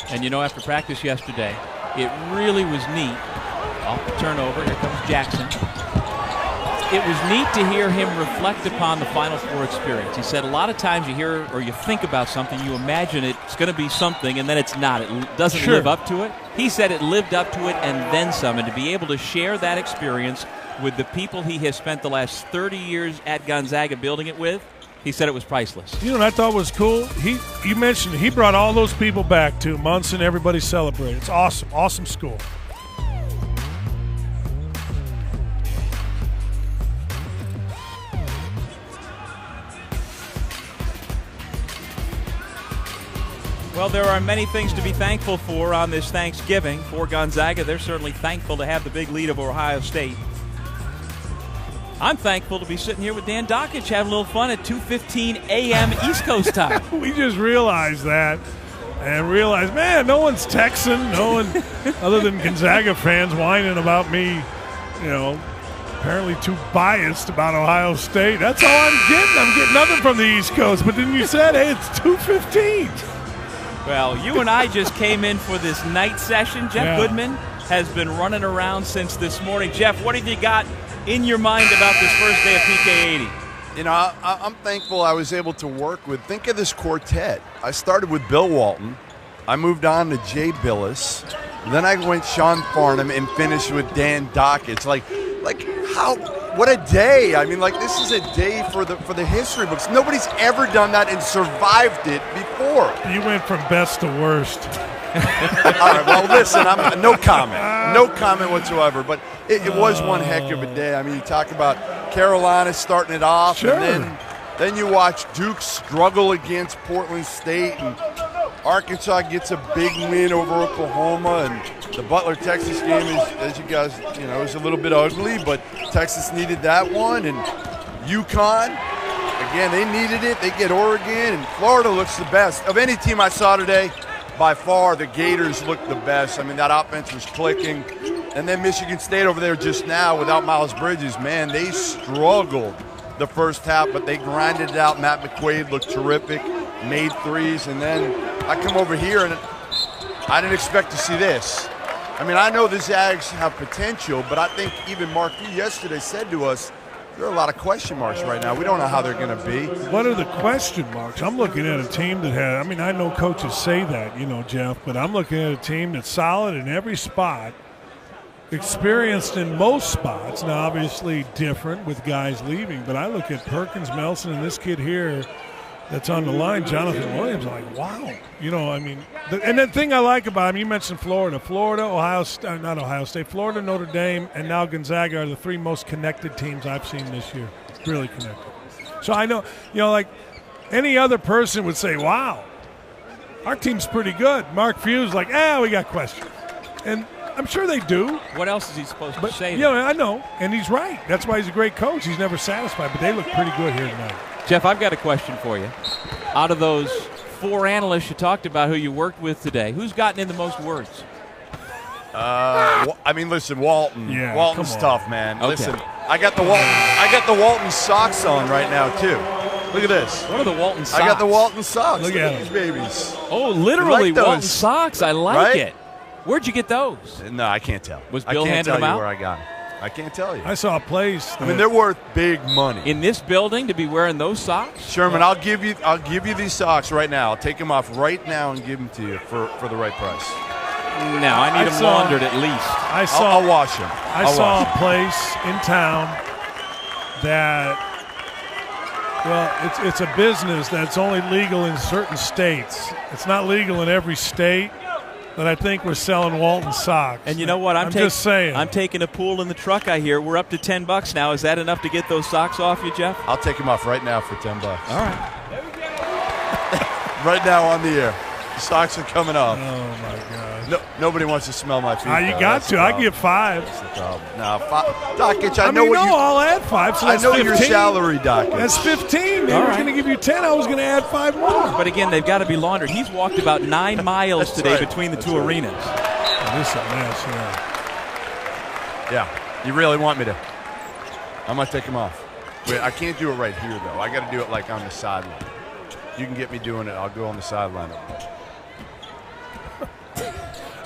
Speaker 2: And, you know, after practice yesterday, it really was neat. Off the turnover, here comes Jackson. It was neat to hear him reflect upon the Final Four experience. He said a lot of times you hear or you think about something, you imagine it's going to be something, and then it's not. It doesn't live up to it. He said it lived up to it and then some, and to be able to share that experience with the people he has spent the last 30 years at Gonzaga building it with, he said it was priceless.
Speaker 1: You know what I thought was cool? You mentioned he brought all those people back to Munson. Everybody celebrated. It's awesome. Awesome school.
Speaker 2: Well, there are many things to be thankful for on this Thanksgiving. For Gonzaga, they're certainly thankful to have the big lead over Ohio State. I'm thankful to be sitting here with Dan Dockich having a little fun at 2:15 a.m. East Coast time.
Speaker 1: We just realized that and realized, man, no one's texting. No one other than Gonzaga fans whining about me, you know, apparently too biased about Ohio State. That's all I'm getting. I'm getting nothing from the East Coast. But then you said, hey, it's 2:15.
Speaker 2: Well, you and I just came in for this night session. Jeff Goodman has been running around since this morning. Jeff, what have you got in your mind about this first day of PK 80?
Speaker 5: You know, I'm thankful I was able to work with, think of this quartet. I started with Bill Walton. I moved on to Jay Billis. Then I went Sean Farnham and finished with Dan Dockich. Like how, what a day. I mean, like, this is a day for the history books. Nobody's ever done that and survived it before.
Speaker 1: You went from best to worst.
Speaker 5: All right, well, listen, I'm no comment whatsoever. But it was one heck of a day. I mean, you talk about Carolina starting it off,
Speaker 1: sure.
Speaker 5: And then you watch Duke struggle against Portland State, and Arkansas gets a big win over Oklahoma, and the Butler-Texas game is, as you guys, you know, is a little bit ugly, but Texas needed that one, and UConn, again, they needed it. They get Oregon, and Florida looks the best. Of any team I saw today, by far, the Gators looked the best. I mean, that offense was clicking. And then Michigan State over there just now without Miles Bridges, man, they struggled the first half, but they grinded it out. Matt McQuaid looked terrific, made threes, and then I come over here and I didn't expect to see this. I mean, I know the Zags have potential, but I think even Mark Few yesterday said to us, there are a lot of question marks right now. We don't know how they're going to be.
Speaker 1: What are the question marks? I'm looking at a team that has, I mean, I know coaches say that, you know, Jeff, but I'm looking at a team that's solid in every spot, experienced in most spots. Now, obviously different with guys leaving, but I look at Perkins, Melson, and this kid here that's on the line, Jonathan Williams. I'm like, wow. You know, I mean, and the thing I like about him, you mentioned Florida, Florida, Notre Dame, and now Gonzaga are the three most connected teams I've seen this year. Really connected. So I know, you know, like any other person would say, wow, our team's pretty good. Mark Few's like, we got questions. And I'm sure they do.
Speaker 2: What else is he supposed to say?
Speaker 1: Yeah, I know, and he's right. That's why he's a great coach. He's never satisfied, but they look pretty good here tonight.
Speaker 2: Jeff, I've got a question for you. Out of those 4 analysts you talked about who you worked with today, who's gotten in the most words?
Speaker 5: I mean, listen, Walton.
Speaker 1: Yeah,
Speaker 5: Walton's tough, man.
Speaker 2: Okay.
Speaker 5: Listen, I got the Walton socks on right now too. Look at this.
Speaker 2: What are the Walton socks?
Speaker 5: I got the Walton socks.
Speaker 1: Look
Speaker 5: Look
Speaker 1: at
Speaker 5: these babies.
Speaker 2: Oh, literally
Speaker 5: You like
Speaker 2: Walton
Speaker 5: those?
Speaker 2: socks. I like
Speaker 5: Right?
Speaker 2: it. Where'd you get those?
Speaker 5: No, I can't tell.
Speaker 2: Was
Speaker 5: I
Speaker 2: Bill
Speaker 5: can't
Speaker 2: handing
Speaker 5: tell
Speaker 2: them
Speaker 5: you
Speaker 2: out?
Speaker 5: where I got them. I can't tell you.
Speaker 1: I saw a place.
Speaker 5: I mean, they're worth big money.
Speaker 2: In this building to be wearing those socks?
Speaker 5: Sherman, I'll give you these socks right now. I'll take them off right now and give them to you for the right price.
Speaker 2: No, I need them laundered at least.
Speaker 5: I'll wash them.
Speaker 1: I saw a place in town that, well, it's a business that's only legal in certain states. It's not legal in every state, but I think we're selling Walton socks.
Speaker 2: And you know what?
Speaker 1: I'm just saying.
Speaker 2: I'm taking a pool in the truck, I hear. We're up to $10 now. Is that enough to get those socks off you, Jeff?
Speaker 5: I'll take them off right now for $10.
Speaker 2: All right.
Speaker 5: Right now on the air. The socks are coming off.
Speaker 1: Oh, my God.
Speaker 5: No, nobody wants to smell my feet.
Speaker 1: You got to. I give 5.
Speaker 5: That's the problem. No, Dockage,
Speaker 1: I'll add 5. So
Speaker 5: I
Speaker 1: that's
Speaker 5: know
Speaker 1: 15.
Speaker 5: your salary, Dockage.
Speaker 1: That's 15. They
Speaker 2: All
Speaker 1: were
Speaker 2: right.
Speaker 1: going to give you 10. I was going to add 5 more.
Speaker 2: But again, they've got to be laundered. He's walked about 9 miles
Speaker 5: That's
Speaker 2: today
Speaker 5: right.
Speaker 2: between the
Speaker 5: That's
Speaker 2: two
Speaker 5: right.
Speaker 2: arenas.
Speaker 1: Oh, this is a mess,
Speaker 5: Yeah, you really want me to? I'm going to take them off. Wait, I can't do it right here, though. I got to do it like on the sideline. You can get me doing it. I'll go on the sideline.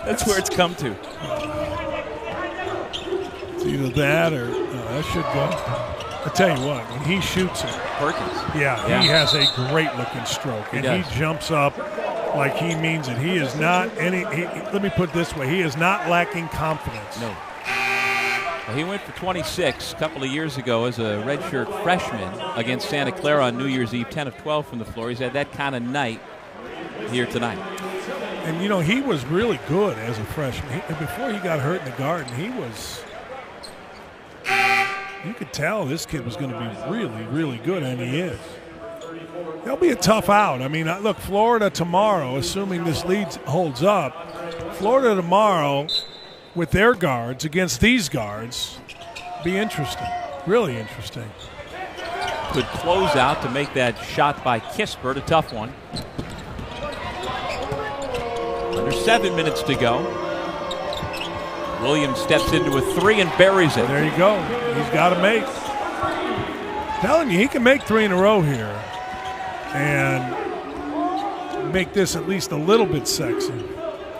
Speaker 2: That's where it's come to.
Speaker 1: It's either that or that should go. I tell you what, when he shoots it,
Speaker 2: Perkins.
Speaker 1: yeah, he has a great-looking stroke, and
Speaker 2: does.
Speaker 1: he jumps up like he means it. He is not let me put it this way: he is not lacking confidence.
Speaker 2: No. Well, he went for 26 a couple of years ago as a redshirt freshman against Santa Clara on New Year's Eve, 10 of 12 from the floor. He's had that kind of night here tonight.
Speaker 1: And, you know, he was really good as a freshman. Before he got hurt in the Garden, he was – you could tell this kid was going to be really, really good, and he is. They'll be a tough out. I mean, look, Florida tomorrow, assuming this lead holds up, Florida tomorrow with their guards against these guards, be interesting, really interesting.
Speaker 2: Good close out to make that shot by Kispert, a tough one. Under 7 minutes to go. Williams steps into a 3 and buries it.
Speaker 1: There you go. He's got to make. Telling you, he can make 3 in a row here and make this at least a little bit sexy.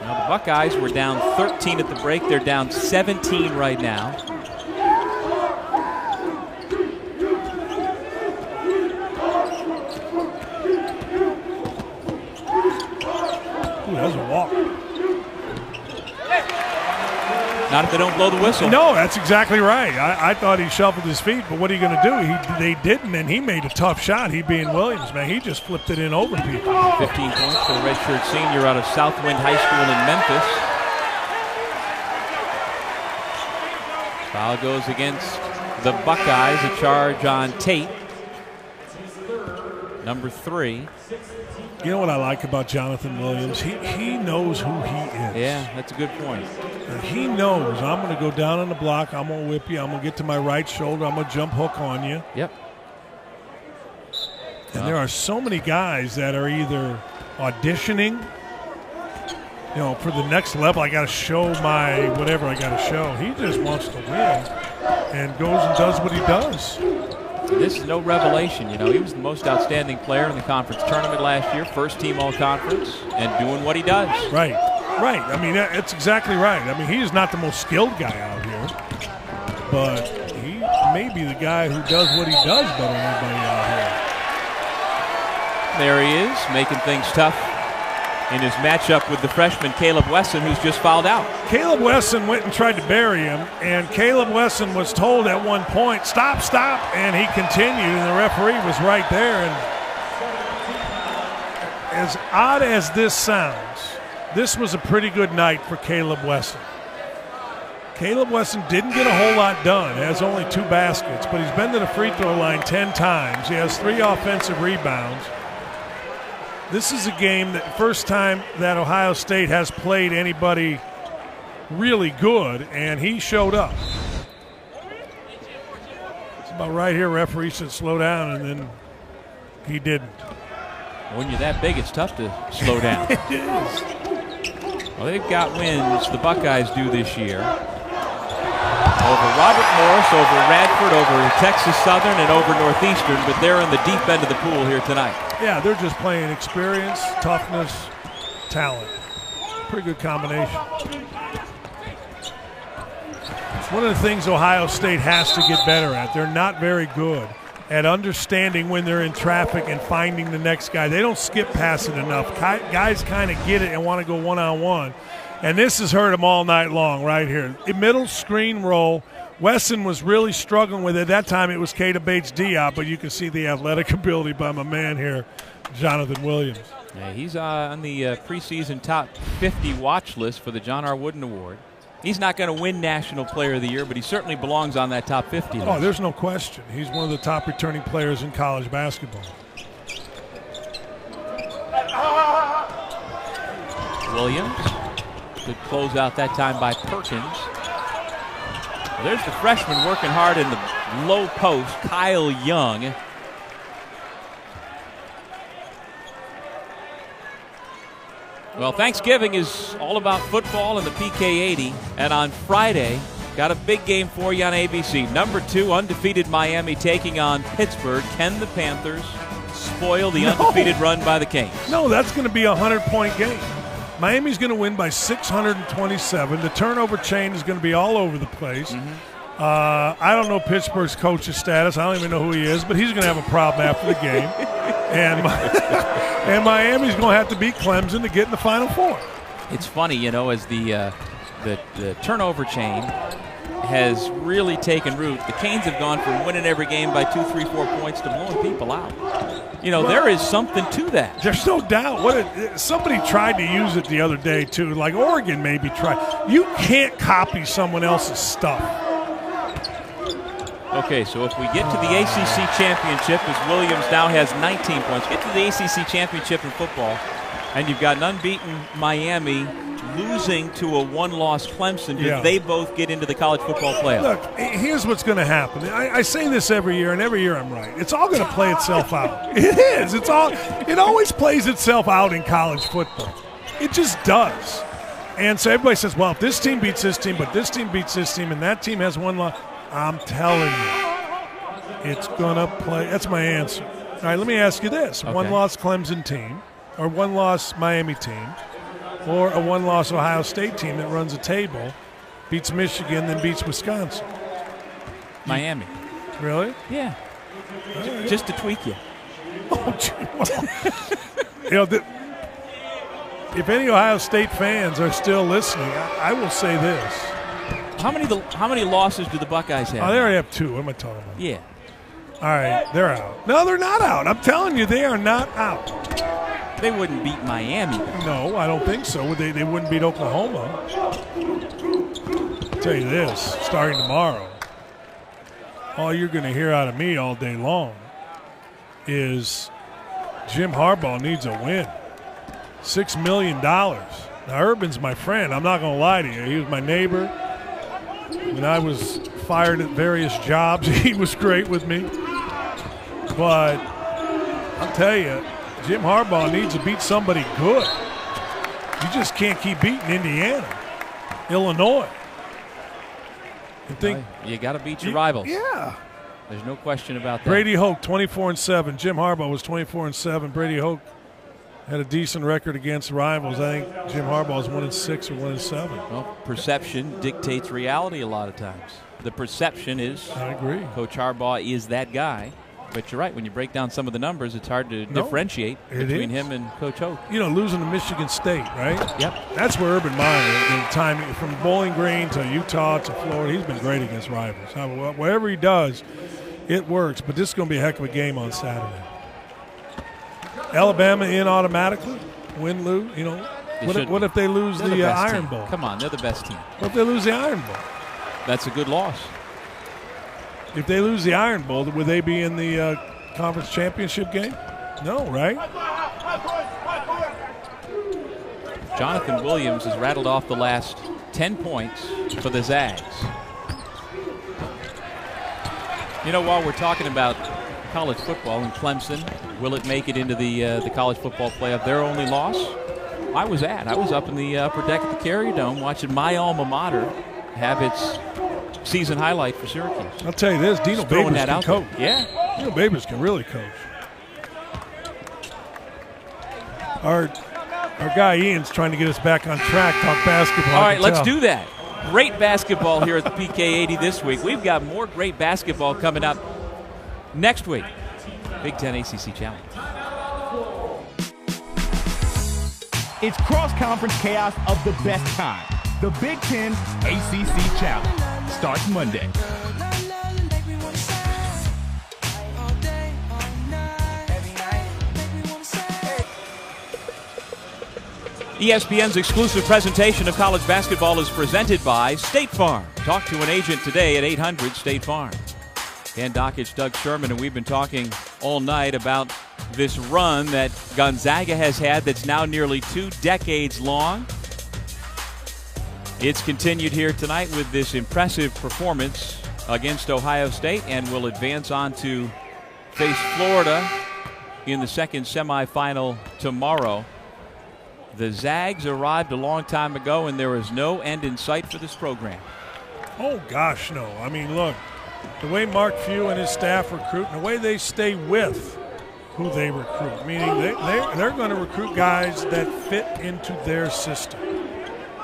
Speaker 2: Now the Buckeyes were down 13 at the break. They're down 17 right now.
Speaker 1: Ooh, that was a walk.
Speaker 2: Not if they don't blow the whistle.
Speaker 1: No, that's exactly right. I thought he shuffled his feet, but what are you going to do? They didn't, and he made a tough shot. He being Williams, man. He just flipped it in over people.
Speaker 2: 15 points for the redshirt senior out of Southwind High School in Memphis. Foul goes against the Buckeyes. A charge on Tate. Number 3.
Speaker 1: You know what I like about Jonathan Williams? He knows who he is.
Speaker 2: Yeah, that's a good point.
Speaker 1: And he knows I'm going to go down on the block. I'm going to whip you. I'm going to get to my right shoulder. I'm going to jump hook on you.
Speaker 2: Yep.
Speaker 1: And there are so many guys that are either auditioning, you know, for the next level. I got to show my whatever I got to show. He just wants to win and goes and does what he does.
Speaker 2: This is no revelation. You know, he was the most outstanding player in the conference tournament last year, first team all-conference, and doing what he does.
Speaker 1: Right. Right. I mean, that's exactly right. I mean, he is not the most skilled guy out here, but he may be the guy who does what he does better than anybody out here.
Speaker 2: There he is, making things tough in his matchup with the freshman Caleb Wesson, who's just fouled out. Caleb
Speaker 1: Wesson went and tried to bury him, and Caleb Wesson was told at one point, stop, and he continued, and the referee was right there. And as odd as this sounds, this was a pretty good night for Caleb Wesson. Caleb Wesson didn't get a whole lot done. He has only 2 baskets, but he's been to the free throw line 10 times. He has 3 offensive rebounds. This is a game that first time that Ohio State has played anybody really good, and he showed up. It's about right here. Referee said slow down, and then he didn't.
Speaker 2: When you're that big, it's tough to slow down.
Speaker 1: It is.
Speaker 2: Well, they've got wins, the Buckeyes do this year, over Robert Morris, over Radford, over Texas Southern, and over Northeastern, but they're in the deep end of the pool here tonight.
Speaker 1: Yeah, they're just playing experience, toughness, talent. Pretty good combination. It's one of the things Ohio State has to get better at. They're not very good at understanding when they're in traffic and finding the next guy. They don't skip past it enough. Guys kind of get it and want to go one-on-one. And this has hurt them all night long right here. Middle screen roll. Wesson was really struggling with it. At that time it was Keita Bates-Diop, but you can see the athletic ability by my man here, Jonathan Williams.
Speaker 2: Yeah, he's on the preseason top 50 watch list for the John R. Wooden Award. He's not going to win National Player of the Year, but he certainly belongs on that top 50 list.
Speaker 1: Oh, there's no question. He's one of the top returning players in college basketball.
Speaker 2: Williams. Good closeout that time by Perkins. There's the freshman working hard in the low post, Kyle Young. Well, Thanksgiving is all about football and the PK80, and on Friday, got a big game for you on ABC. Number 2, undefeated Miami taking on Pittsburgh. Can the Panthers spoil the undefeated run by the Canes?
Speaker 1: No, that's going to be a 100-point game. Miami's going to win by 627. The turnover chain is going to be all over the place. I don't know Pittsburgh's coach's status. I don't even know who he is, but he's going to have a problem after the game. And Miami's going to have to beat Clemson to get in the Final Four.
Speaker 2: It's funny, you know, as the turnover chain has really taken root. The Canes have gone from winning every game by 2, 3, 4 points to blowing people out. You know, there is something to that.
Speaker 1: There's no doubt. Somebody tried to use it the other day, too. Like Oregon maybe tried. You can't copy someone else's stuff.
Speaker 2: Okay, so if we get to the ACC championship, as Williams now has 19 points, get to the ACC championship in football, and you've got an unbeaten Miami losing to a one-loss Clemson. Do they both get into the college football playoff?
Speaker 1: Look, here's what's going to happen. I say this every year, and every year I'm right. It's all going to play itself out. It is. It always plays itself out in college football. It just does. And so everybody says, well, if this team beats this team, but this team beats this team, and that team has one loss, I'm telling you, it's going to play. That's my answer. All right, let me ask you this.
Speaker 2: Okay.
Speaker 1: One-loss Clemson team, or one-loss Miami team, or a one-loss Ohio State team that runs a table, beats Michigan, then beats Wisconsin.
Speaker 2: Miami.
Speaker 1: Really?
Speaker 2: Yeah. Right. Just to tweak you.
Speaker 1: Oh, you know, if any Ohio State fans are still listening, I will say this.
Speaker 2: How many losses do the Buckeyes have?
Speaker 1: Oh, they already have 2. What am I talking about?
Speaker 2: Yeah.
Speaker 1: All right, they're out. No, they're not out. I'm telling you, they are not out.
Speaker 2: They wouldn't beat Miami.
Speaker 1: No, I don't think so. They wouldn't beat Oklahoma. I'll tell you this, starting tomorrow, all you're going to hear out of me all day long is Jim Harbaugh needs a win. $6 million. Now, Urban's my friend. I'm not going to lie to you. He was my neighbor. When I was fired at various jobs, he was great with me. But I'll tell you, Jim Harbaugh needs to beat somebody good. You just can't keep beating Indiana, Illinois.
Speaker 2: You got to beat your rivals.
Speaker 1: Yeah.
Speaker 2: There's no question about that.
Speaker 1: Brady Hoke, 24-7. Jim Harbaugh was 24-7. Brady Hoke had a decent record against rivals. I think Jim Harbaugh's 1-6 or 1-7.
Speaker 2: Well, perception dictates reality a lot of times. The perception is
Speaker 1: I agree.
Speaker 2: Coach Harbaugh is that guy. But you're right. When you break down some of the numbers, it's hard to differentiate between him and Coach Hoke.
Speaker 1: You know, losing to Michigan State, right?
Speaker 2: Yep.
Speaker 1: That's where Urban Meyer, the time from Bowling Green to Utah to Florida, he's been great against rivals. Whatever he does, it works. But this is going to be a heck of a game on Saturday. Alabama in automatically, win, lose. You know, what if they lose the Iron
Speaker 2: team.
Speaker 1: Bowl?
Speaker 2: Come on, they're the best team.
Speaker 1: What if they lose the Iron Bowl?
Speaker 2: That's a good loss.
Speaker 1: If they lose the Iron Bowl, would they be in the conference championship game? No, right?
Speaker 2: Jonathan Williams has rattled off the last 10 points for the Zags. You know, while we're talking about college football in Clemson, will it make it into the college football playoff? Their only loss? I was up in the upper deck at the Carrier Dome watching my alma mater have its season highlight for Syracuse.
Speaker 1: I'll tell you this, Dino Babers can coach.
Speaker 2: Yeah.
Speaker 1: Dino Babers can really coach. Our guy Ian's trying to get us back on track, talk basketball.
Speaker 2: All right, let's do that. Great basketball here at the PK80 this week. We've got more great basketball coming up next week. Big Ten ACC Challenge.
Speaker 6: It's cross-conference chaos of the best kind. The Big Ten ACC Challenge starts Monday.
Speaker 2: ESPN's exclusive presentation of college basketball is presented by State Farm. Talk to an agent today at 800-STATE FARM. Ken Dockich, Doug Sherman, and we've been talking all night about this run that Gonzaga has had that's now nearly 2 decades long. It's continued here tonight with this impressive performance against Ohio State and will advance on to face Florida in the second semifinal tomorrow. The Zags arrived a long time ago, and there is no end in sight for this program.
Speaker 1: Oh, gosh, no. I mean, look, the way Mark Few and his staff recruit and the way they stay with who they recruit, meaning they're going to recruit guys that fit into their system.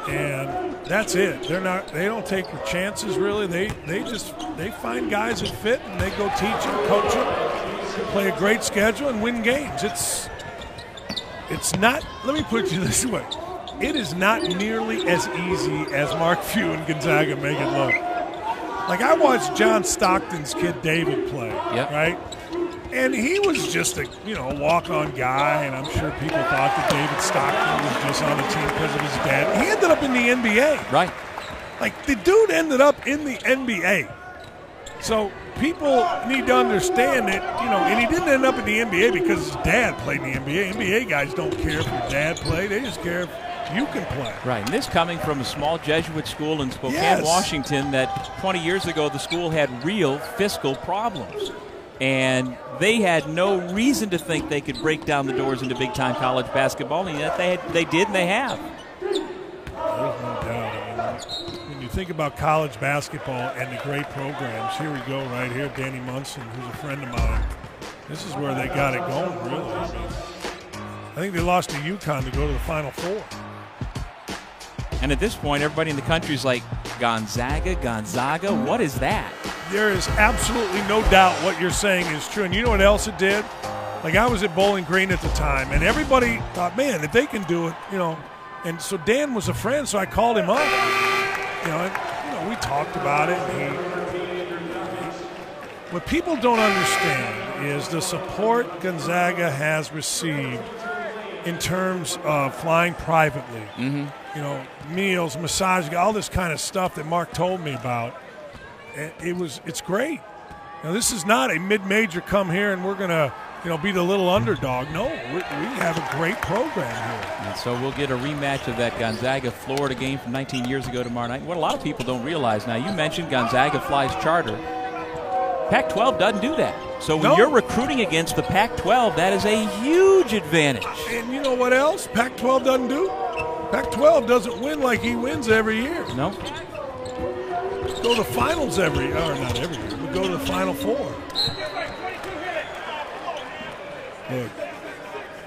Speaker 1: And that's it. They don't take chances, really. They find guys that fit, and they go teach them, coach them, play a great schedule, and win games. It's not, let me put it this way, it is not nearly as easy as Mark Few and Gonzaga make it look. Like, I watched John Stockton's kid David play, right? And he was just a walk-on guy, and I'm sure people thought that David Stockton was just on the team because of his dad. He ended up in the NBA.
Speaker 2: Right.
Speaker 1: Like, the dude ended up in the NBA. So people need to understand that, and he didn't end up in the NBA because his dad played in the NBA. NBA guys don't care if your dad played. They just care if you can play.
Speaker 2: Right, and this coming from a small Jesuit school in Spokane, Washington, that 20 years ago the school had real fiscal problems. And they had no reason to think they could break down the doors into big-time college basketball, and yet they did, and they have.
Speaker 1: There's no doubt. When you think about college basketball and the great programs, here we go right here, Danny Munson, who's a friend of mine. This is where they got it going, really. I think they lost to UConn to go to the Final Four.
Speaker 2: And at this point, everybody in the country is like, Gonzaga, what is that?
Speaker 1: There is absolutely no doubt what you're saying is true. And you know what else it did? Like, I was at Bowling Green at the time, and everybody thought, man, if they can do it, And so Dan was a friend, so I called him up. We talked about it. What people don't understand is the support Gonzaga has received in terms of flying privately. Mm-hmm. Meals, massage, all this kind of stuff that Mark told me about. It's great. Now, this is not a mid-major come here and we're going to, be the little underdog. No, we have a great program here.
Speaker 2: And so we'll get a rematch of that Gonzaga-Florida game from 19 years ago tomorrow night. What a lot of people don't realize now, you mentioned Gonzaga flies charter. Pac-12 doesn't do that. So when you're recruiting against the Pac-12, that is a huge advantage.
Speaker 1: And you know what else Pac-12 doesn't do? Pac-12 doesn't win like he wins every year.
Speaker 2: No.
Speaker 1: Go to the finals not every year. We go to the Final Four. Look,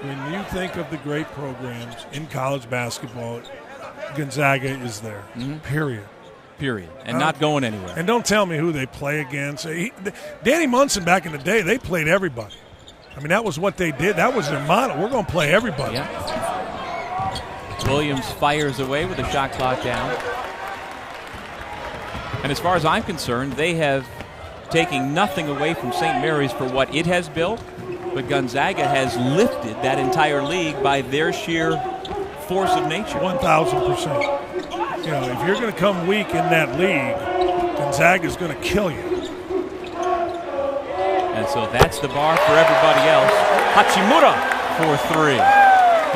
Speaker 1: when you think of the great programs in college basketball, Gonzaga is there, period.
Speaker 2: And not going anywhere.
Speaker 1: And don't tell me who they play against. Danny Munson back in the day, they played everybody. I mean, that was what they did. That was their motto. We're going to play everybody.
Speaker 2: Yeah. Williams fires away with a shot clock down. And as far as I'm concerned, they have taken nothing away from St. Mary's for what it has built, but Gonzaga has lifted that entire league by their sheer force of nature.
Speaker 1: 1,000%. You know, if you're going to come weak in that league, Gonzaga's going to kill you.
Speaker 2: And so that's the bar for everybody else. Hachimura for 3.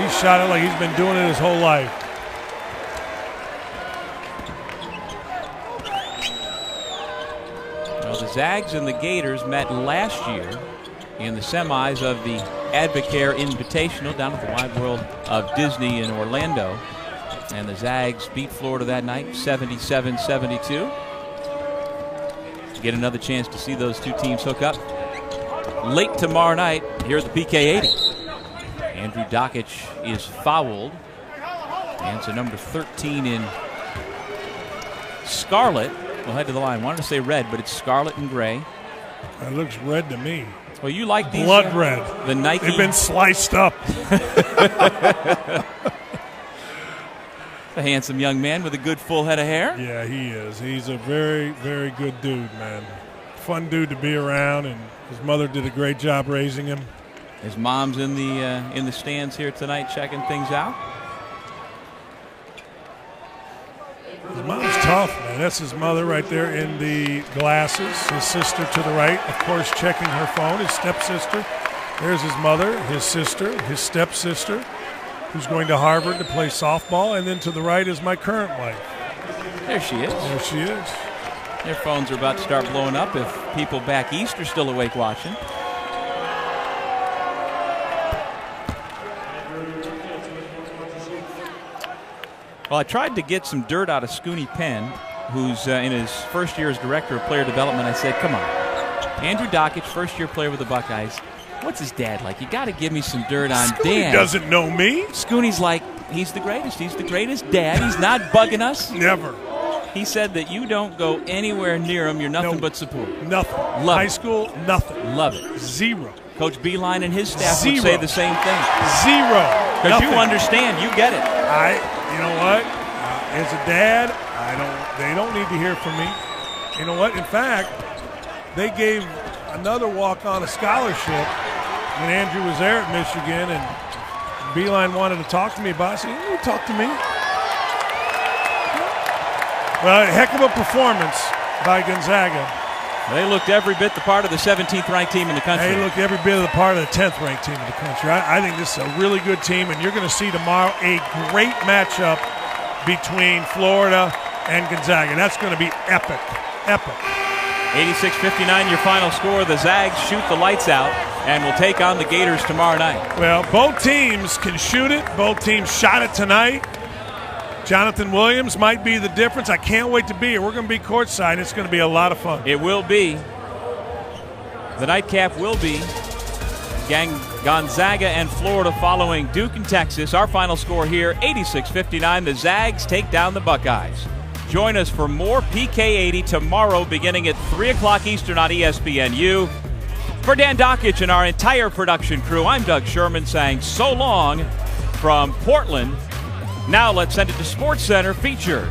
Speaker 1: He shot it like he's been doing it his whole life.
Speaker 2: Well, the Zags and the Gators met last year in the semis of the Advocare Invitational down at the Wide World of Disney in Orlando. And the Zags beat Florida that night, 77-72. Get another chance to see those two teams hook up late tomorrow night here at the PK80. Andrew Dockich is fouled. And so number 13 in scarlet will head to the line. Wanted to say red, but it's scarlet and gray.
Speaker 1: It looks red to me.
Speaker 2: Well, you like these?
Speaker 1: Blood red.
Speaker 2: The Nike.
Speaker 1: They've been sliced up.
Speaker 2: A handsome young man with a good full head of hair.
Speaker 1: Yeah, he is. He's a very, very good dude, man. Fun dude to be around, and his mother did a great job raising him.
Speaker 2: His mom's in the stands here tonight checking things out.
Speaker 1: His mom's tough, man. That's his mother right there in the glasses. His sister to the right, of course, checking her phone. His stepsister. There's his mother, his sister, his stepsister, who's going to Harvard to play softball. And then to the right is my current wife.
Speaker 2: There she is.
Speaker 1: There she is.
Speaker 2: Their phones are about to start blowing up if people back east are still awake watching. Well, I tried to get some dirt out of Scooney Penn, who's in his first year as director of player development. I said, come on, Andrew Dockich, first-year player with the Buckeyes. What's his dad like? You got to give me some dirt on
Speaker 1: Scooney
Speaker 2: Dan.
Speaker 1: Doesn't know me.
Speaker 2: Scooney's like, he's the greatest. He's the greatest dad. He's not bugging us.
Speaker 1: Never.
Speaker 2: He said that you don't go anywhere near him. You're nothing but support.
Speaker 1: Nothing.
Speaker 2: Love
Speaker 1: High
Speaker 2: it.
Speaker 1: school, nothing.
Speaker 2: Love it.
Speaker 1: Zero.
Speaker 2: Coach Beeline and his staff
Speaker 1: Zero.
Speaker 2: would say the same thing.
Speaker 1: Zero.
Speaker 2: Because you
Speaker 1: Nothing.
Speaker 2: understand. You get it.
Speaker 1: You know what? As a dad, they don't need to hear from me. You know what? In fact, they gave another walk-on a scholarship when Andrew was there at Michigan, and Beeline wanted to talk to me about it. I said, you talk to me. Well, a heck of a performance by Gonzaga.
Speaker 2: They looked every bit the part of the 17th ranked team in the country.
Speaker 1: They looked every bit of the part of the 10th ranked team in the country. I think this is a really good team, and you're going to see tomorrow a great matchup between Florida and Gonzaga. That's going to be epic. Epic.
Speaker 2: 86-59 your final score. The Zags shoot the lights out and will take on the Gators tomorrow night.
Speaker 1: Well, both teams can shoot it. Both teams shot it tonight. Jonathan Williams might be the difference. I can't wait to be here. We're going to be courtside. It's going to be a lot of fun.
Speaker 2: It will be. The nightcap will be Gonzaga and Florida following Duke and Texas. Our final score here, 86-59. The Zags take down the Buckeyes. Join us for more PK80 tomorrow beginning at 3 o'clock Eastern on ESPNU. For Dan Dockich and our entire production crew, I'm Doug Sherman saying so long from Portland. Now let's send it to SportsCenter featured